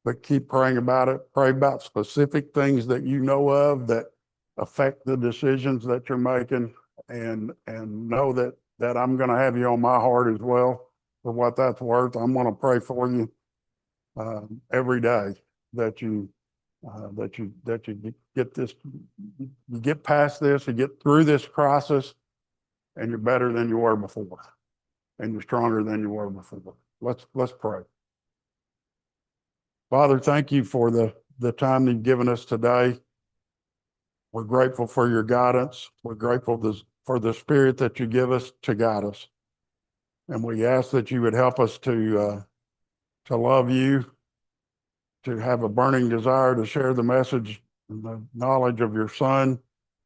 but keep praying about it. Pray about specific things that you know of that affect the decisions that you're making, and know that I'm going to have you on my heart as well, for what that's worth. I'm going to pray for you every day, that you get this, you get past this, you get through this crisis, and you're better than you were before, and you're stronger than you were before. Let's pray. Father, thank you for the time you've given us today. We're grateful for your guidance. We're grateful for the spirit that you give us to guide us. And we ask that you would help us to love you, to have a burning desire to share the message and the knowledge of your Son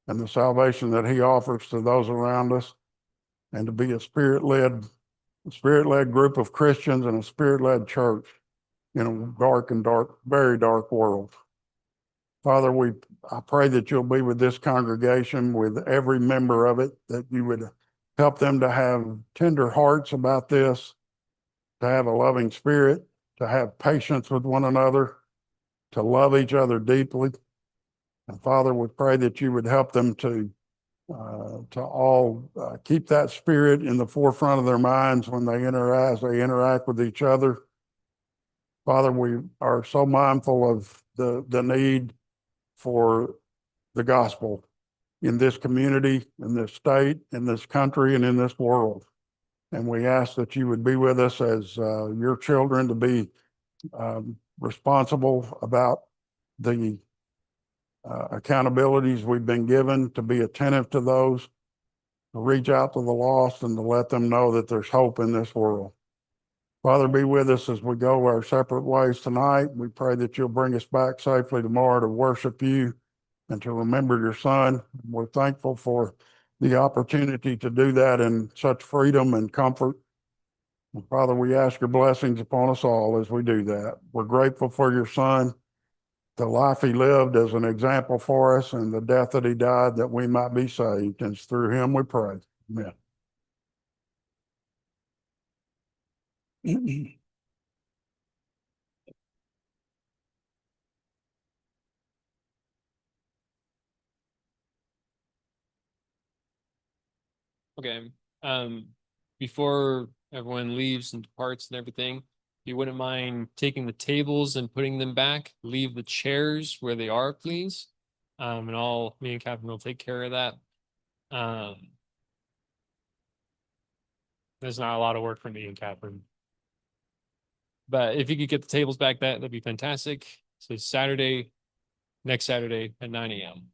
and the salvation that he offers to those around us, and to be a spirit-led group of Christians and a spirit-led church in a very dark world. Father, I pray that you'll be with this congregation, with every member of it, that you would help them to have tender hearts about this, to have a loving spirit, to have patience with one another, to love each other deeply. And Father, we pray that you would help them to all keep that spirit in the forefront of their minds when they interact with each other. Father, we are so mindful of the need for the gospel in this community, in this state, in this country, and in this world. And we ask that you would be with us as your children, to be responsible about the accountabilities we've been given, to be attentive to those, to reach out to the lost, and to let them know that there's hope in this world. Father, be with us as we go our separate ways tonight. We pray that you'll bring us back safely tomorrow to worship you and to remember your Son. We're thankful for the opportunity to do that in such freedom and comfort. And Father, we ask your blessings upon us all as we do that. We're grateful for your Son, the life he lived as an example for us, and the death that he died that we might be saved. And it's through him we pray. Amen. Okay, before everyone leaves and departs and everything, if you wouldn't mind taking the tables and putting them back, leave the chairs where they are, please. And me and Catherine will take care of that. There's not a lot of work for me and Catherine. But if you could get the tables back, that'd be fantastic. So Saturday, next Saturday at 9 a.m.